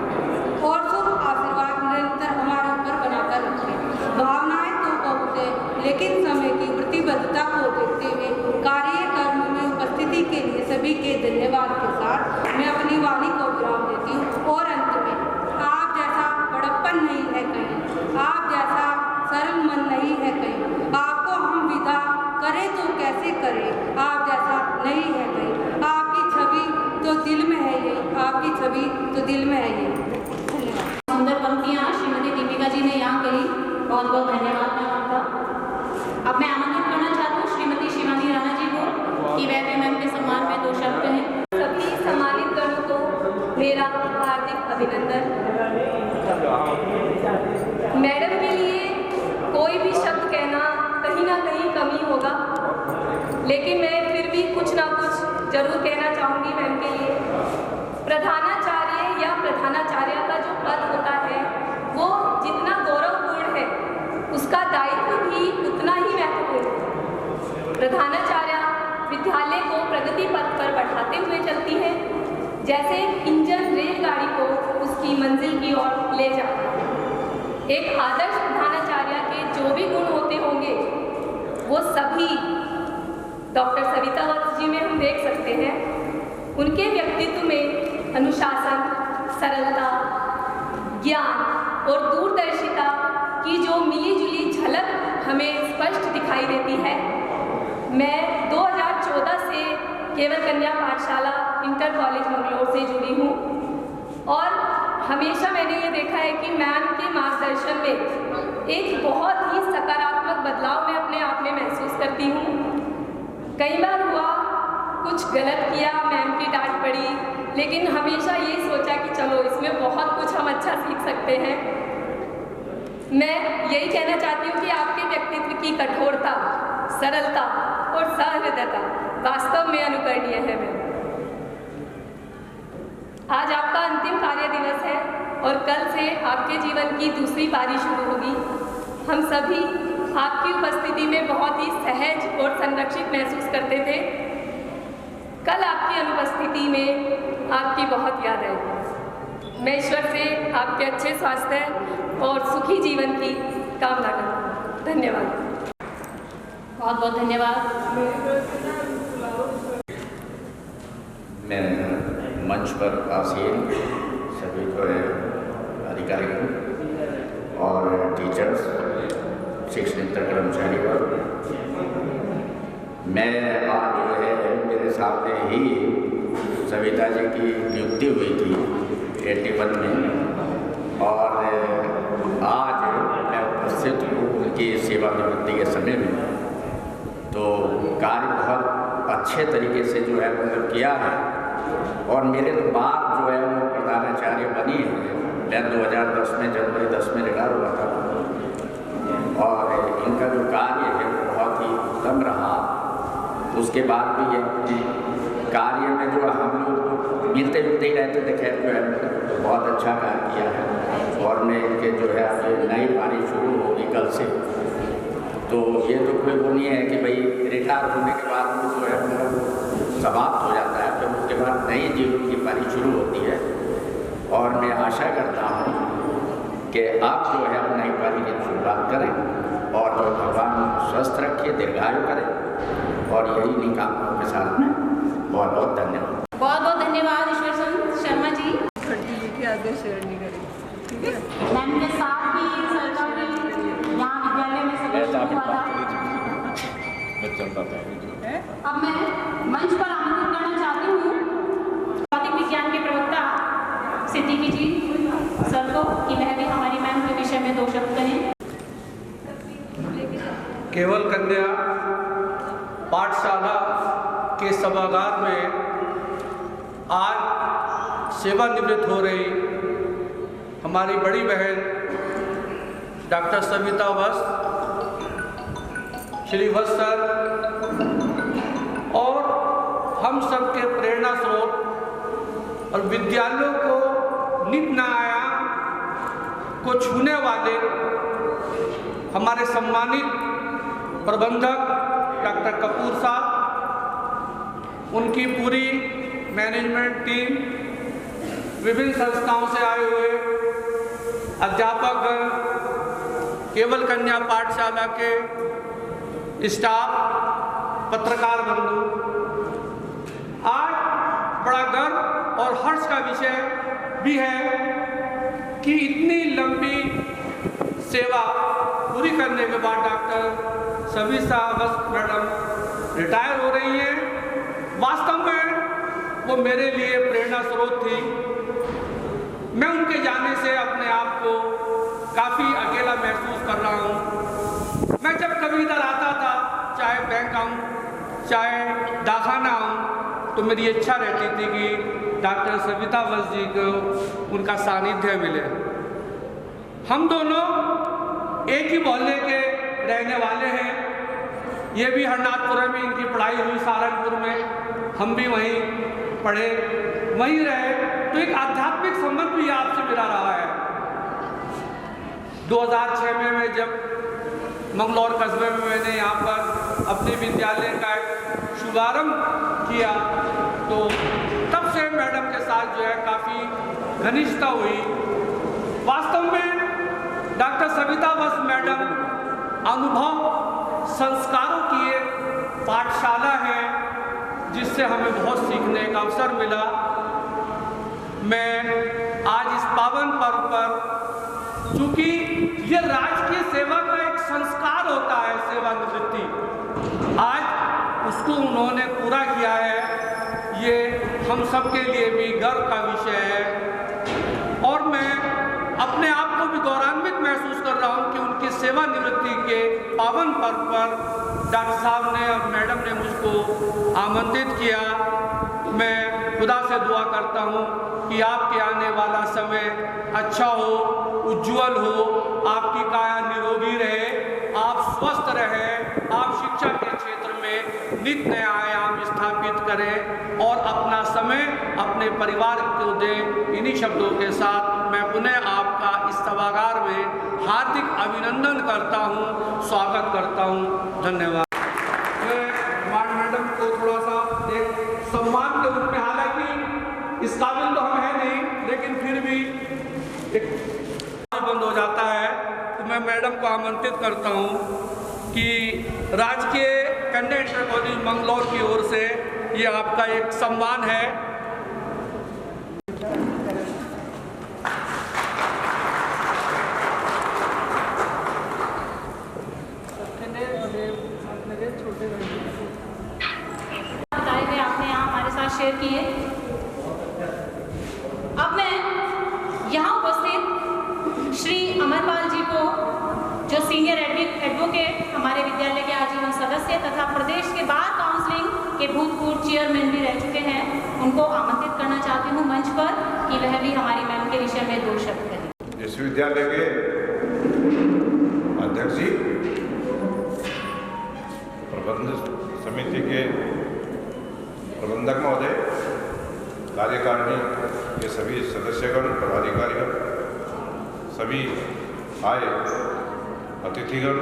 और शुभ आशीर्वाद निरंतर हमारे ऊपर बनाकर रखें। भावनाएं तो बहुत है, लेकिन समय की प्रतिबद्धता को देखते हुए कार्यक्रम में उपस्थिति के लिए सभी के धन्यवाद के साथ मैं अपनी वाणी को विराम देती हूँ। और अंत में, आप जैसा बड़प्पन नहीं है कहीं, आप जैसा सरल मन नहीं है कहीं, आपको हम विदा करें तो कैसे करें, आप जैसा नहीं है कहीं, आपकी छवि तो दिल में है यही, आपकी छवि तो दिल में है यही। सुंदर पंक्तियाँ श्रीमती दीपिका जी ने यहाँ कही, बहुत बहुत धन्यवाद मैम आपका। अब मैं आमंत्रित करना चाहती हूँ श्रीमती शिवानी राणा जी को कि वह भी मैम के सम्मान में 2 शब्द कहें। सभी सम्मानित गणों को मेरा हार्दिक अभिनंदन। मैडम के लिए कोई भी शब्द कहना कहीं ना कहीं कमी होगा, लेकिन मैं फिर भी कुछ ना कुछ जरूर कहना चाहूँगी मैम के लिए। प्रधानाचार्य या प्रधानाचार्य का जो पद होता है वो जितना गौरवपूर्ण है, उसका दायित्व भी उतना ही महत्वपूर्ण है। प्रधानाचार्य विद्यालय को प्रगति पथ पर बढ़ाते हुए चलती है, जैसे इंजन रेलगाड़ी को उसकी मंजिल की ओर ले जाता है। एक आदर्श प्रधानाचार्य के जो भी गुण होते होंगे वो सभी डॉक्टर सविता वत्स जी में हम देख सकते हैं। उनके व्यक्तित्व में अनुशासन, सरलता, ज्ञान और दूरदर्शिता की जो मिली जुली झलक हमें स्पष्ट दिखाई देती है। मैं 2014 से केवल कन्या पाठशाला इंटर कॉलेज मंगलौर से जुड़ी हूँ और हमेशा मैंने ये देखा है कि मैम के मार्गदर्शन में एक बहुत ही सकारात्मक बदलाव मैं अपने आप में महसूस करती हूँ। कई बार हुआ कुछ गलत किया, मैम की डांट पड़ी, लेकिन हमेशा ये सोचा कि चलो इसमें बहुत कुछ हम अच्छा सीख सकते हैं। मैं यही कहना चाहती हूँ कि आपके व्यक्तित्व की कठोरता, सरलता और सहृदयता वास्तव में अनुकरणीय है। मैम, आज आपका अंतिम कार्य दिवस है और कल से आपके जीवन की दूसरी पारी शुरू होगी। हम सभी आपकी उपस्थिति में बहुत ही सहज और संरक्षित महसूस करते थे। कल आपकी अनुपस्थिति में आपकी बहुत याद आएगी। मैं ईश्वर से आपके अच्छे स्वास्थ्य और सुखी जीवन की कामना करती हूँ। धन्यवाद। बहुत बहुत धन्यवाद। मैं मंच पर आसीन सभी को अधिकारियों और टीचर्स, शिक्षणेतर कर्मचारी वर्ग, मैं आज जो है मेरे सामने ही सविता जी की नियुक्ति हुई थी 81 में और आज मैं उपस्थित हूँ उनकी सेवानिवृत्ति के समय में। तो कार्य बहुत अच्छे तरीके से जो है उन्होंने किया है और मेरे बाद जो है वो प्रधानाचार्य बनी है। मैं 2010 में जनवरी 10 में रिटायर हुआ था और इनका जो कार्य है वो बहुत ही उत्तम रहा। उसके बाद भी ये कार्य में जो हम लोग मिलते जुलते ही रहते थे, खैर जो है तो बहुत अच्छा कार्य किया है। और मैं इनके जो है ये नई पारी शुरू होगी कल से, तो ये तो कोई वो नहीं है कि भाई रिटायर होने के बाद में जो है मतलब समाप्त हो जाता है, फिर उसके बाद नई जीवन की पारी शुरू होती है। और मैं आशा करता हूँ कि आप जो है नई पारी की शुरुआत करें और जो भगवान स्वस्थ रखिए, दीर्घायु करें और यही निकामों के साथ में बहुत बहुत धन्यवाद। बहुत बहुत धन्यवाद ईश्वर चंद शर्मा जी। खट्टी जी के आगे शेयर नहीं करें, ठीक है। मैम के साथ भी सरकारी यहाँ विद्यालय में सभी शुरू हुआ था। अब मैं मंच पर आमंत्रित करना चाहती हूँ भौतिक विज्ञान के प्रवक्ता सिद्दीकी जी सर को कि वह भी हमारी मैम के विषय में 2 शब्द कहें। केवल कन्या पाठशाला के सभागार में आज सेवानिवृत्त हो रही हमारी बड़ी बहन डॉक्टर सविता वस्त, श्री वस्त सर और हम सब के प्रेरणा स्रोत और विद्यालयों को नित नयायाम को छूने वाले हमारे सम्मानित प्रबंधक डॉक्टर कपूर साहब, उनकी पूरी मैनेजमेंट टीम, विभिन्न संस्थाओं से आए हुए अध्यापकगण, केवल कन्या पाठशाला के स्टाफ, पत्रकार बंधु, आज बड़ा गर्व और हर्ष का विषय भी है कि इतनी लंबी सेवा पूरी करने के बाद डॉक्टर सविता वस्त मैडम रिटायर हो रही हैं। वास्तव में वो मेरे लिए प्रेरणा स्रोत थी। मैं उनके जाने से अपने आप को काफ़ी अकेला महसूस कर रहा हूँ। मैं जब कभी इधर आता था, चाहे बैंक आऊँ चाहे डाकखाना आऊँ, तो मेरी इच्छा रहती थी कि डॉक्टर सविता वस्त जी को उनका सानिध्य मिले। हम दोनों एक ही मोहल्ले के रहने वाले हैं। ये भी हरनाथपुरा में इनकी पढ़ाई हुई, सहारनपुर में हम भी वहीं पढ़े, वहीं रहे, तो एक आध्यात्मिक संबंध भी आपसे मेरा रहा है। 2006 में मैं जब मंगलौर कस्बे में मैंने यहाँ पर अपने विद्यालय का एक शुभारंभ किया, तो तब से मैडम के साथ जो है काफ़ी घनिष्ठता हुई। वास्तव में डॉक्टर सविता वस्त मैडम अनुभव संस्कारों की एक पाठशाला है जिससे हमें बहुत सीखने का अवसर मिला। मैं आज इस पावन पर्व पर क्योंकि ये राजकीय सेवा का एक संस्कार होता है, सेवानिवृत्ति। आज उसको उन्होंने पूरा किया है, ये हम सब के लिए भी गर्व का विषय है। और मैं अपने आप को भी गौरवान्वित महसूस कर रहा हूँ कि उनकी सेवानिवृत्ति के पावन पर्व पर डॉक्टर साहब ने और मैडम ने मुझको आमंत्रित किया। मैं खुदा से दुआ करता हूँ कि आपके आने वाला समय अच्छा हो, उज्जवल हो, आपकी काया निरोगी रहे, आप स्वस्थ रहें, आप शिक्षा के क्षेत्र में नित नया आयाम स्थापित करें और अपना समय अपने परिवार को दें। इन्हीं शब्दों के साथ मैं पुनः आपका इस सभागार में हार्दिक अभिनंदन करता हूँ, स्वागत करता हूँ। धन्यवाद। मैं कुमार मैडम को थोड़ा सा एक सम्मान के रूप में, हालांकि इस काबिल तो हम है नहीं, लेकिन फिर भी एक बंद हो जाता है, तो मैं मैडम को आमंत्रित करता हूँ कि राजकीय कन्या इंटर कॉलेज मंगलौर की ओर से ये आपका एक सम्मान है। बताए हुए आपने यहाँ हमारे साथ शेयर किए। अब मैं यहाँ उपस्थित श्री अमरपाल जी को, जो सीनियर एडवोकेट हमारे विद्यालय के आजीवन सदस्य तथा प्रदेश के बार काउंसिलिंग के भूतपूर्व चेयरमैन भी रह चुके हैं, उनको आमंत्रित करना चाहती हूँ मंच पर कि वह भी हमारी मैम के विषय में 2 शब्द करें। विश्वविद्यालय के अध्यक्ष जी, प्रबंध समिति के प्रबंधक महोदय, कार्यकारिणी के सभी सदस्यगण, पदाधिकारीगण, सभी आए अतिथिगण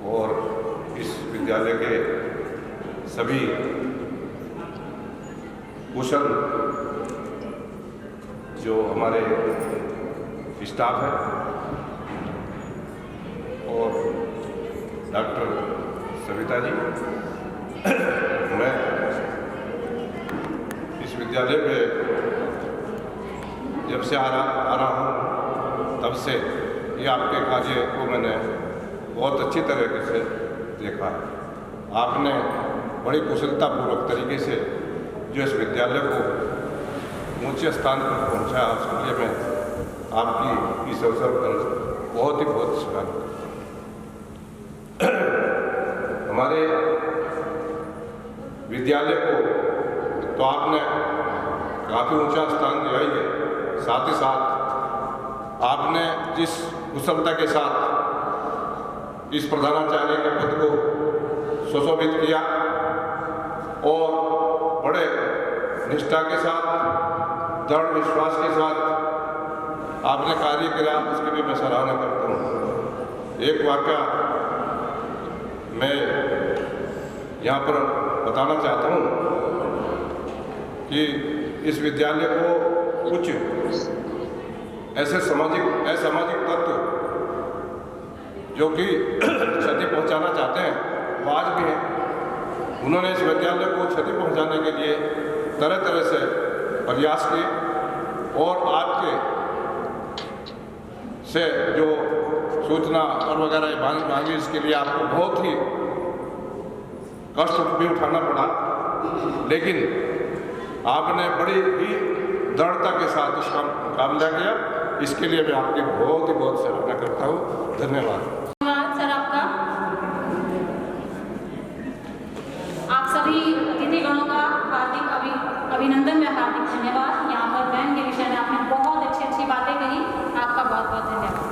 और इस विद्यालय के सभी कुशल जो हमारे स्टाफ है और डॉक्टर सविता जी, मैं इस विद्यालय पे जब से आ रहा हूँ तब से ये आपके कार्य को मैंने बहुत अच्छी तरीके से देखा है। आपने बड़ी कुशलतापूर्वक तरीके से जो इस विद्यालय को ऊंचे स्थान पर पहुंचाया, उसके लिए मैं आपकी इस अवसर पर बहुत शुक्रिया। हमारे विद्यालय को तो आपने काफ़ी ऊंचा स्थान दिया ही है, साथ ही साथ आपने जिस कुशलता के साथ इस प्रधानाचार्य के पद को सुशोभित किया और बड़े निष्ठा के साथ, दृढ़ विश्वास के साथ आपने कार्य किया, उसकी भी मैं सराहना करता हूँ। एक वाक़या मैं यहाँ पर बताना चाहता हूँ कि इस विद्यालय को कुछ ऐसे असामाजिक तत्व जो कि क्षति पहुंचाना चाहते हैं, वो आज भी हैं। उन्होंने इस विद्यालय को क्षति पहुंचाने के लिए तरह तरह से प्रयास किए और आपके से जो सूचना और वगैरह मांगी, इसके लिए आपको बहुत ही कष्ट भी उठाना पड़ा, लेकिन आपने बड़ी ही दृढ़ता के साथ उसका मुकाबला किया। इसके लिए मैं आपकी बहुत सराहना करता हूँ। धन्यवाद। धन्यवाद सर आपका। आप सभी अतिथिगणों का हार्दिक अभिनंदन में हार्दिक धन्यवाद। यहाँ पर मैम के विषय में आपने बहुत अच्छी बातें कही, आपका बहुत धन्यवाद।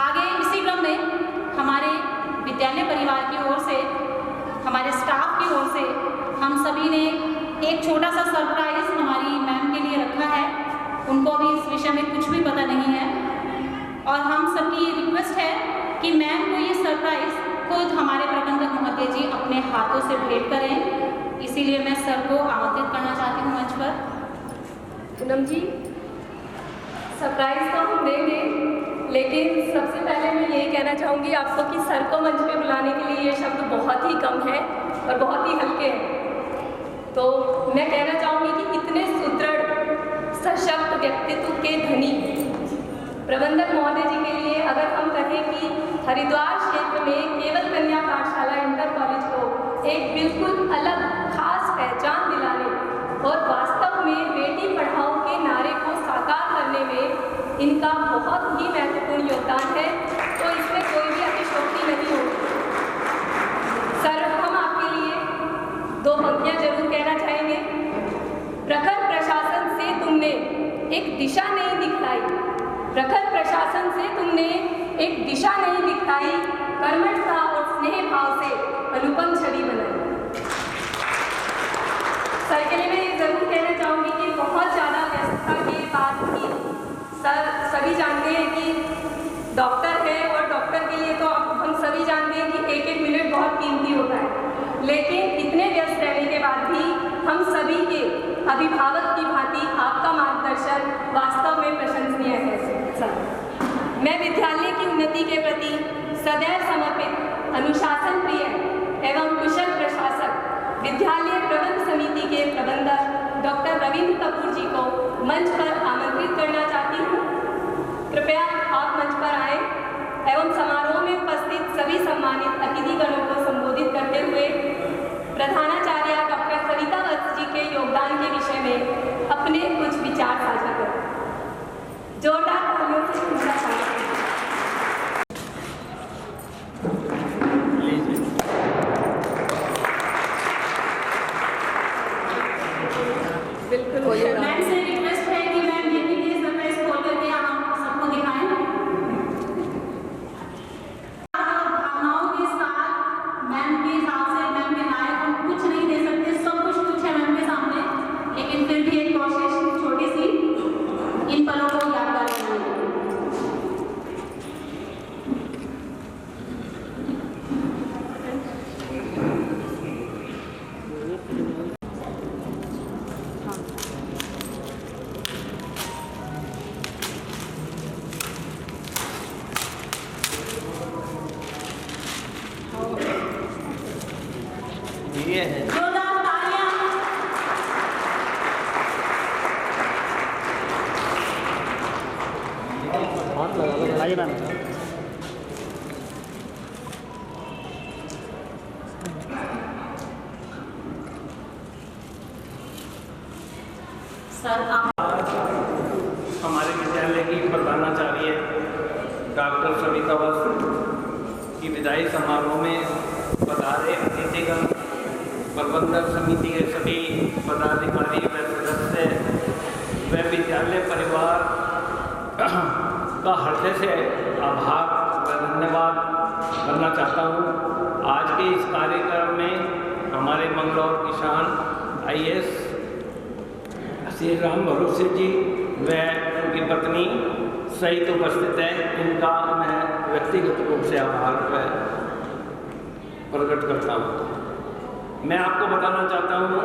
आगे इसी क्रम में हमारे विद्यालय परिवार की ओर से, हमारे स्टाफ की ओर से हम सभी ने एक छोटा सा सरप्राइज हमारी मैम के लिए रखा है। उनको भी इस विषय में कुछ भी पता नहीं है और हम सबकी ये रिक्वेस्ट है कि मैम को ये सरप्राइज खुद हमारे प्रबंधक महोदय जी अपने हाथों से भेंट करें। इसीलिए मैं सर को आमंत्रित करना चाहती हूँ मंच पर। पूनम जी, सरप्राइज तो हम देंगे, लेकिन सबसे पहले मैं यही कहना चाहूँगी आपको कि सर को मंच पे बुलाने के लिए ये शब्द बहुत ही कम है और बहुत ही हल्के हैं। तो मैं कहना चाहूँगी कि इतने सुदृढ़, सशक्त, व्यक्तित्व के धनी प्रबंधक महोदय जी के लिए अगर हम कहें कि हरिद्वार क्षेत्र में केवल कन्या पाठशाला इंटर कॉलेज को एक बिल्कुल अलग खास पहचान दिलाने और वास्तव में बेटी पढ़ाओ के नारे को साकार करने में इनका बहुत ही महत्वपूर्ण योगदान है, तो इसमें कोई भी अतिशयोक्ति नहीं होगी। सर, हम आपके लिए 2 पंक्तियां जरूर कहना चाहेंगे। प्रखर प्रशासन से तुमने एक दिशा नहीं दिखलाई, प्रखर प्रशासन से तुमने एक दिशा नहीं दिखलाई, कर्मठता और स्नेह भाव से अनुपम छवि बनाई। सर के लिए मैं ये जरूर कहना चाहूँगी कि बहुत ज़्यादा व्यस्तता के बाद भी सर सभी जानते हैं कि डॉक्टर है और डॉक्टर के लिए तो हम सभी जानते हैं कि एक मिनट बहुत कीमती होता है, लेकिन इतने व्यस्त रहने के बाद भी हम सभी के अभिभावक की भांति आपका मार्गदर्शन वास्तव में प्रशंसनीय है। सर, मैं विद्यालय की उन्नति के प्रति सदैव समर्पित, अनुशासन प्रिय एवं कुशल प्रशासक विद्यालय प्रबंध समिति के प्रबंधक डॉक्टर रविंद्र कपूर जी को मंच पर आमंत्रित करना चाहती हूँ। कृपया आप मंच पर आए एवं समारोह में उपस्थित सभी सम्मानित अतिथिगणों को संबोधित करते हुए प्रधानाचार्य डॉक्टर सविता वत्स जी के योगदान के विषय में अपने कुछ विचार साझा करें। जोरदार तालियों से उनका स्वागत है। मैम से रिक्वेस्ट है कि मैम यही प्लीज सरप्राइज खोल करके आप सबको दिखाएं। भावनाओं के साथ मैम के हिसाब से मैम के नायक हम कुछ नहीं दे सकते, सब कुछ है मैम के सामने, लेकिन फिर भी एक कोशिश छोटी सी इन पलों को यादगार बनाने की। जोरदार तालियां। सर, हमारे विद्यालय की प्रधानाचार्य डॉक्टर सविता वत्स की विदाई समारोह में पधारे अतिथिगण, प्रबंधक समिति के सभी पदाधिकारी व सदस्य व विद्यालय परिवार का हृदय से आभार व धन्यवाद करना चाहता हूँ। आज के इस कार्यक्रम में हमारे मंगलौर किसान IAS श्री राम भरोसे जी व उनकी पत्नी सहित उपस्थित है, इनका मैं व्यक्तिगत रूप से आभार प्रकट करता हूँ। मैं आपको बताना चाहता हूँ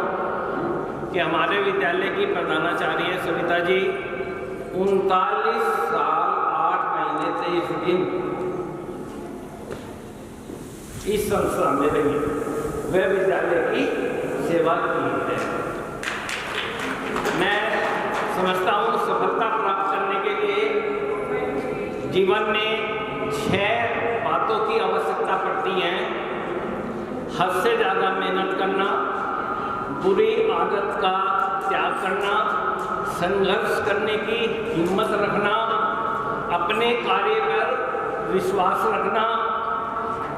कि हमारे विद्यालय की प्रधानाचार्य सविता जी 39 साल 8 महीने से इस दिन इस संस्था में रही, वह विद्यालय की सेवा की है। मैं समझता हूँ सफलता प्राप्त करने के लिए जीवन में 6 बातों की आवश्यकता पड़ती है। हद से ज़्यादा मेहनत करना, बुरी आदत का त्याग करना, संघर्ष करने की हिम्मत रखना, अपने कार्य पर विश्वास रखना,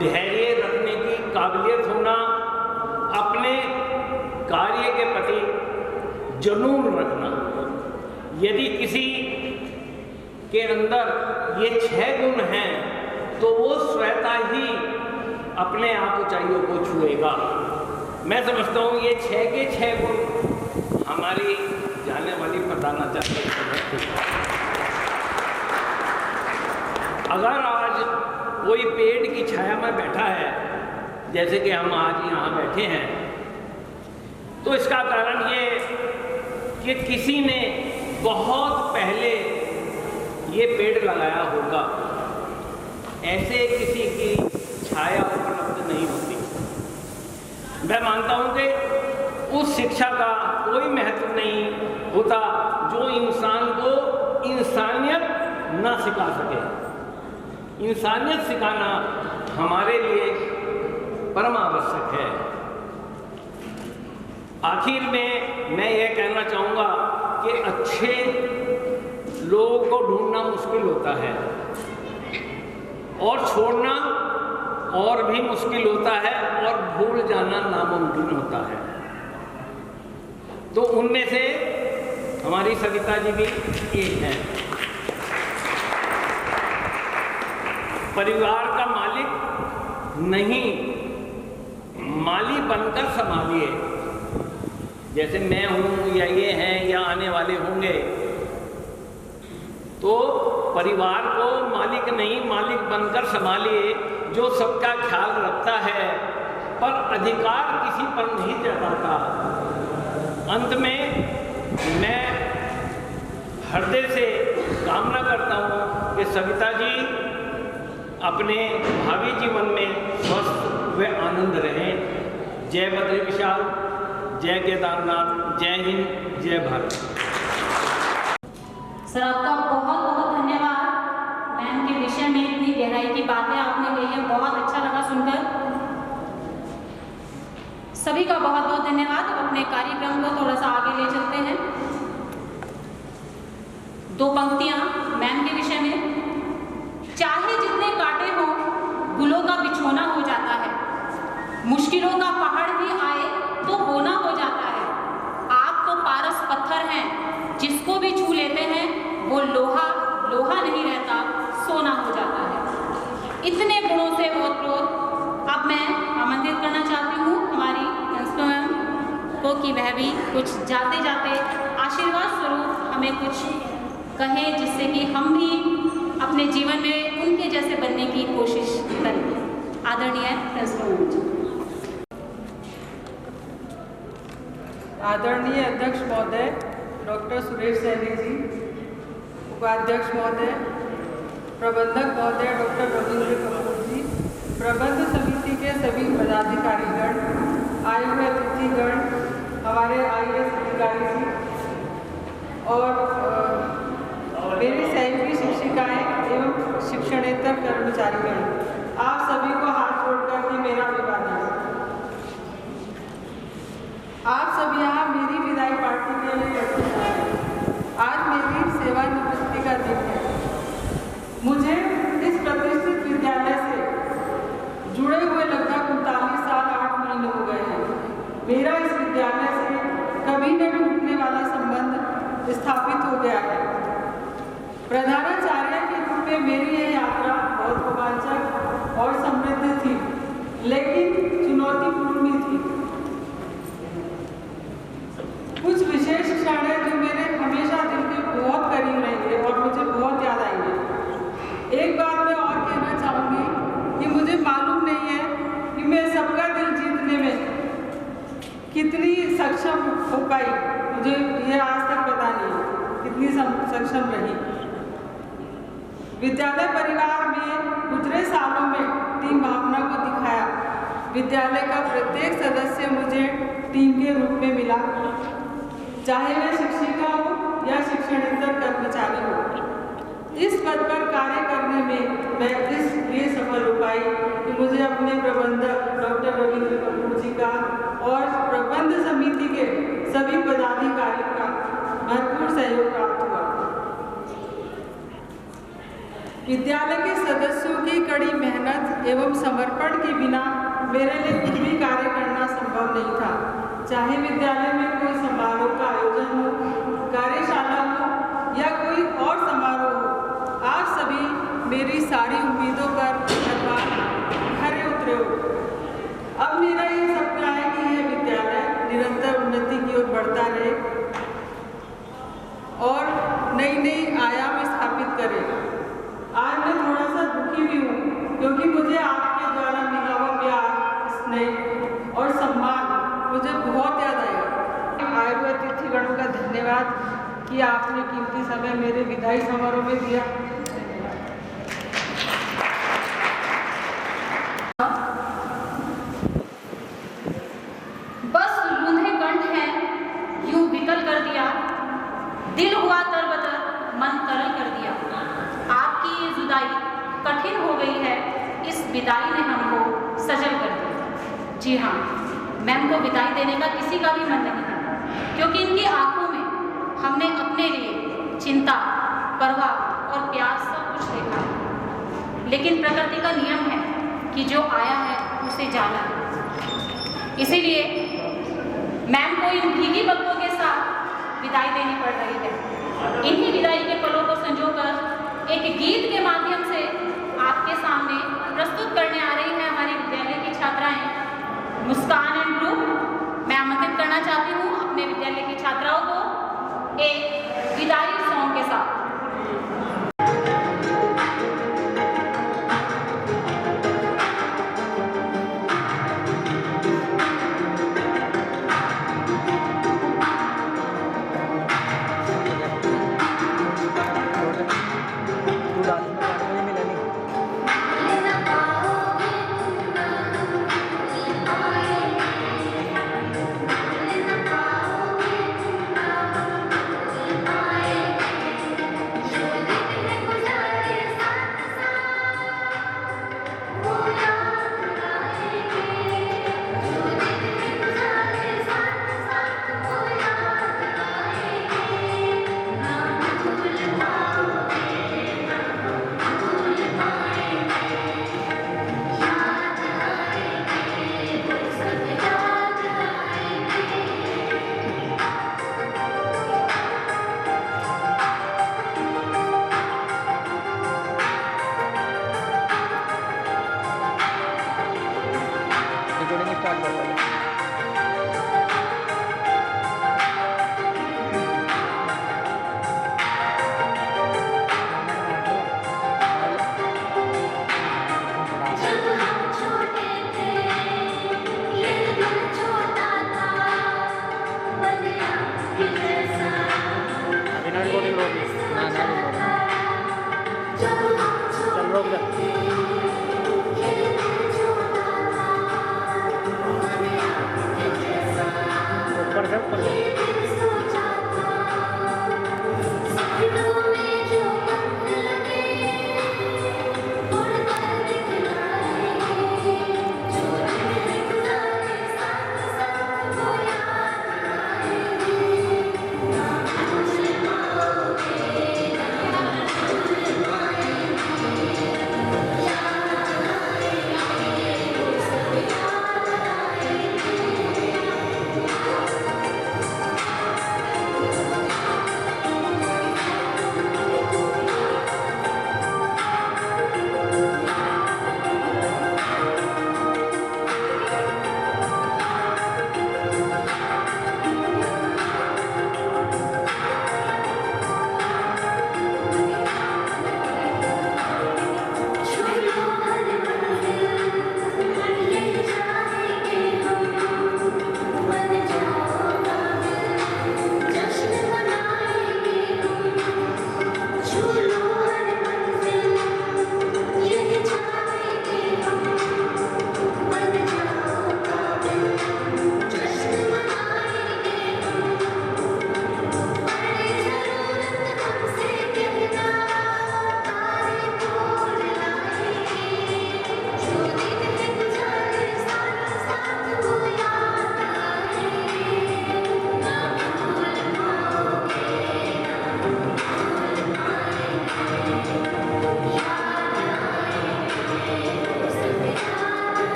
धैर्य रखने की काबिलियत होना, अपने कार्य के प्रति जुनून रखना। यदि किसी के अंदर ये 6 गुण हैं तो वो स्वतः ही अपने आप ऊंचाइयों को छुएगा। मैं समझता हूँ ये 6 के 6 गुण हमारी जाने वाली प्रधानाचार्य है। अगर आज कोई पेड़ की छाया में बैठा है, जैसे कि हम आज यहाँ बैठे हैं, तो इसका कारण ये कि किसी ने बहुत पहले ये पेड़ लगाया होगा। ऐसे किसी की छाया उपलब्ध नहीं होती। मैं मानता हूँ कि उस शिक्षा का कोई महत्व नहीं होता जो इंसान को इंसानियत ना सिखा सके। इंसानियत सिखाना हमारे लिए परम आवश्यक है। आखिर में मैं यह कहना चाहूँगा कि अच्छे लोगों को ढूंढना मुश्किल होता है और छोड़ना और भी मुश्किल होता है और भूल जाना नामुमकिन होता है। तो उनमें से हमारी सविता जी भी एक हैं। परिवार का मालिक नहीं, माली बनकर संभालिए। जैसे मैं हूँ या ये हैं या आने वाले होंगे, तो परिवार को मालिक नहीं मालिक बनकर संभालिए, जो सबका ख्याल रखता है पर अधिकार किसी पर नहीं जताता। अंत में मैं हृदय से कामना करता हूँ कि सविता जी अपने भावी जीवन में स्वस्थ व आनंद रहें। जय बद्री विशाल, जय केदारनाथ, जय हिंद, जय भारत। सर आपका बहुत बहुत धन्यवाद। मैम के विषय में इतनी गहराई की बातें आपने कही है, बहुत अच्छा लगा सुनकर। सभी का बहुत बहुत धन्यवाद। अब अपने कार्यक्रम को थोड़ा सा आगे ले चलते हैं। दो पंक्तियां मैम के विषय में। चाहे जितने कांटे हों, गुलों का बिछोना हो जाता है। मुश्किलों का पहाड़ भी आए तो होना हो जाता है। आप तो पारस पत्थर हैं, जिसको भी छू लेते हैं वो लोहा लोहा नहीं रहता, सोना हो जाता है। इतने गुणों से ओतप्रोत अब मैं आमंत्रित करना चाहती हूँ हमारी प्रिंसिपल मैम को कि वह भी कुछ जाते जाते आशीर्वाद स्वरूप हमें कुछ कहें, जिससे कि हम भी अपने जीवन में उनके जैसे बनने की कोशिश करें। आदरणीय प्रिंसिपल मैम जी। आदरणीय अध्यक्ष महोदय डॉक्टर सुरेश सैनी जी, उपाध्यक्ष महोदय, प्रबंधक महोदय डॉक्टर रविंद्र कपूर जी, प्रबंध समिति के सभी पदाधिकारीगण, आए हुए अतिथिगण, हमारे IAS अधिकारी जी और मेरी सहयोगी शिक्षिकाएँ एवं शिक्षणेतर कर्मचारीगण, आप सभी को हाथ जोड़कर के मेरा अभिवादन। आप सब यहाँ मेरी विदाई पार्टी के लिए उपस्थित हैं। आज मेरी सेवानिवृत्ति का दिन है। मुझे इस प्रतिष्ठित विद्यालय से जुड़े हुए लगभग 39 साल 8 महीने हो गए हैं। मेरा इस विद्यालय से कभी न टूटने वाला संबंध स्थापित हो गया है। प्रधानाचार्य के रूप में मेरी यह यात्रा बहुत रोमांचक और समृद्ध थी, लेकिन चुनौतीपूर्ण भी थी। कुछ विशेष क्षण है जो मेरे हमेशा दिल के बहुत करीब रहेंगे और मुझे बहुत याद आएंगे। एक बात मैं और कहना चाहूँगी कि मुझे मालूम नहीं है कि मैं सबका दिल जीतने में कितनी सक्षम हो पाई। मुझे यह आज तक पता नहीं कितनी सक्षम रही। विद्यालय परिवार में गुजरे सालों में टीम भावना को दिखाया। विद्यालय का प्रत्येक सदस्य मुझे टीम के रूप में मिला, चाहे वह शिक्षिका हो या शिक्षणेतर कर्मचारी हो। इस पद पर कार्य करने में मैं इसलिए सफल हो पाई कि मुझे अपने प्रबंधक डॉक्टर रविंद्र कपूर जी का और प्रबंध समिति के सभी पदाधिकारियों का भरपूर सहयोग प्राप्त हुआ। विद्यालय के सदस्यों की कड़ी मेहनत एवं समर्पण के बिना मेरे लिए कुछ भी कार्य करना संभव नहीं था। चाहे विद्यालय में कोई समारोह का आयोजन हो, कार्यशाला हो या कोई और समारोह हो, आप सभी मेरी सारी उम्मीदों पर खरे उतरे हो। अब मेरा ये सपना है कि यह विद्यालय निरंतर उन्नति की ओर बढ़ता रहे और नई नई आयाम स्थापित करे। आज मैं थोड़ा सा दुखी भी हूँ क्योंकि मुझे आपके द्वारा मिला हुआ प्यार, स्नेह और सम्मान मुझे बहुत याद आएगा। आए हुए अतिथिगणों का धन्यवाद कि आपने कीमती समय मेरे विदाई समारोह में दिया। बस रूंधे कंठ मैम को विदाई देने का किसी का भी मन नहीं था, क्योंकि इनकी आंखों में हमने अपने लिए चिंता, परवाह और प्यार सब कुछ देखा। लेकिन प्रकृति का नियम है कि जो आया है उसे जाना है। इसीलिए मैम को इन भीगी पलकों के साथ विदाई देनी पड़ रही है। इन्हीं विदाई के पलों को संजोकर एक गीत के माध्यम से आपके सामने प्रस्तुत करने आ रही है हमारी विद्यालय की छात्राएं मुस्कान एंड ग्रुप। मैं आमंत्रित करना चाहती हूँ अपने विद्यालय की छात्राओं को एक विदाई सॉन्ग के साथ। चल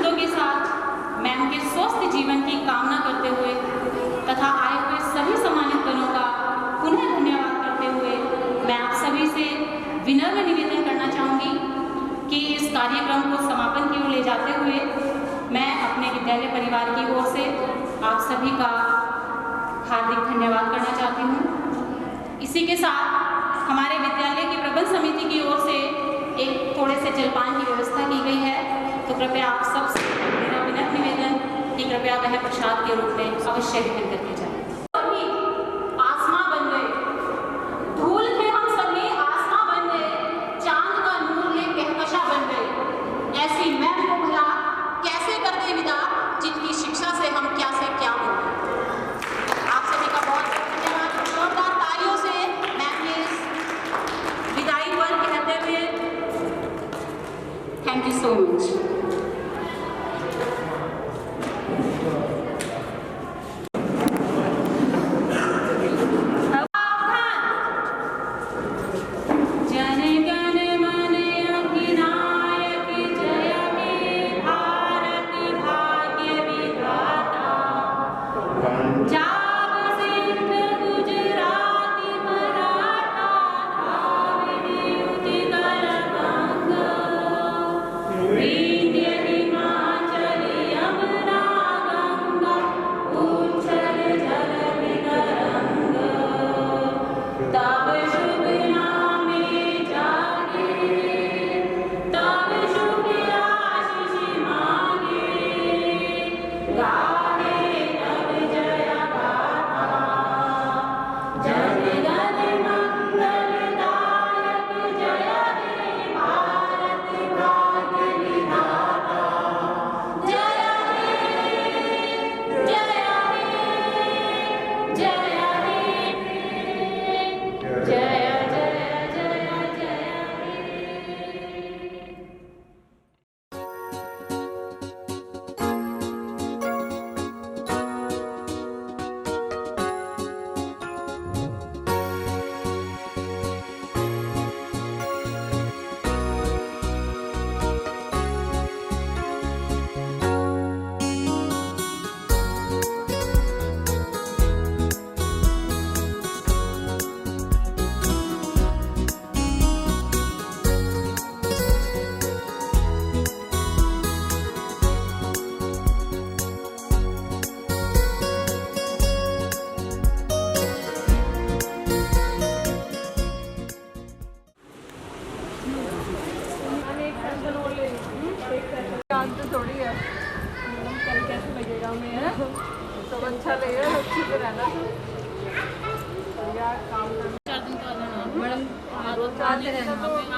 शब्दों के साथ मैं उनके स्वस्थ जीवन की कामना करते हुए तथा आए हुए सभी सम्मानित जनों का पुनः धन्यवाद करते हुए मैं आप सभी से विनम्र निवेदन करना चाहूँगी कि इस कार्यक्रम को समापन की ओर ले जाते हुए मैं अपने विद्यालय परिवार की ओर से आप सभी का हार्दिक धन्यवाद करना चाहती हूँ। इसी के साथ हमारे विद्यालय की प्रबंध समिति की ओर से एक थोड़े से जलपान की व्यवस्था की गई है, तो कृपया आप सब से मेरा विनम्र निवेदन कि कृपया वह प्रसाद के रूप में अवश्य ग्रहण करके जाए। सभी आसमां बन गए, धूल थे हम सभी आसमां बन गए, चांद का नूर ले कहकशा बन गए। ऐसी मैं को भला कैसे कर दे विदा, जिनकी शिक्षा से हम क्या से क्या हो। आप सभी का बहुत धन्यवाद। जोरदार तालियों से मैं अपनी इस विदाई पर कहते हुए थैंक यू सो मच।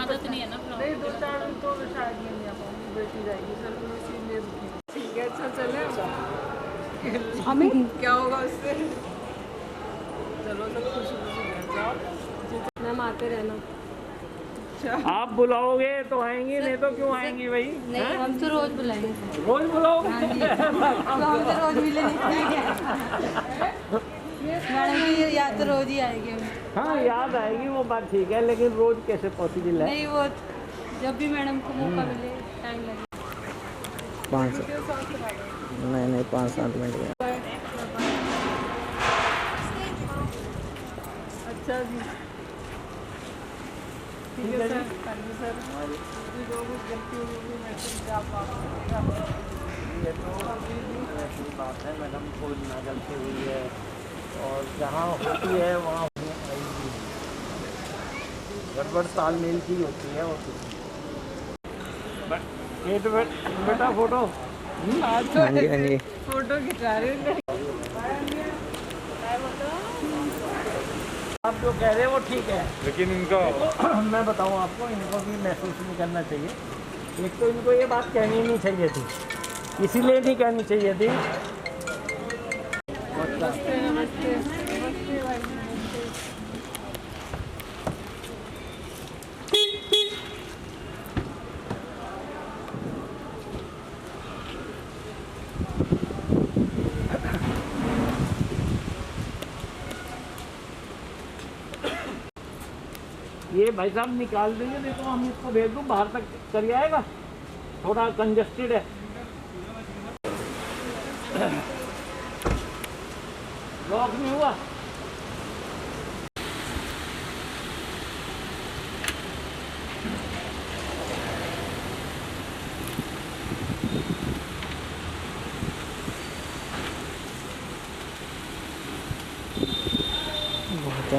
आदत नहीं है ना, नहीं 2-4 दिन तो शायद नहीं आ पाऊंगी, बेटी जाएगी सर तो सीरियस। ठीक है, अच्छा चले हमें क्या होगा उससे। चलो सब खुश जाओ, मैम आते रहना। आप बुलाओगे तो आएंगे, नहीं तो क्यों आएंगी भाई? नहीं, हम तो रोज बुलाएंगे। रोज बुलाओगे? हम तो रोज मिले मैडम की याद तो रोज ही आएगी हमें। हाँ याद आएगी, वो बात ठीक है, लेकिन रोज कैसे पॉसिबल है? नहीं, वो जब भी मैडम को मौका मिले, टाइम लगे। 5-7 मिनट। अच्छा जी, ठीक है सर, थैंक यू सर। जो कुछ गलती होगी मैं समझा पाऊँगा। ये तो बात है मैडम, कोई ना गलती हुई है और जहाँ होती है वहाँ गड़बड़ तालमेल की होती है। और बेटा फोटो हाँ जी फोटो खिंचा रहे हैं। आप जो कह रहे हैं वो ठीक है, लेकिन इनका मैं बताऊं आपको, इनको भी महसूस नहीं करना चाहिए। एक तो इनको ये बात कहनी नहीं चाहिए थी, इसीलिए नहीं कहनी चाहिए थी। नमस्ते नमस्ते नमस्ते भाई, नमस्ते। ये भाई साहब निकाल देंगे, देखो हम इसको भेज दूँ बाहर तक, चल आएगा? थोड़ा कंजस्टेड है। ब्लॉक में हुआ बहुत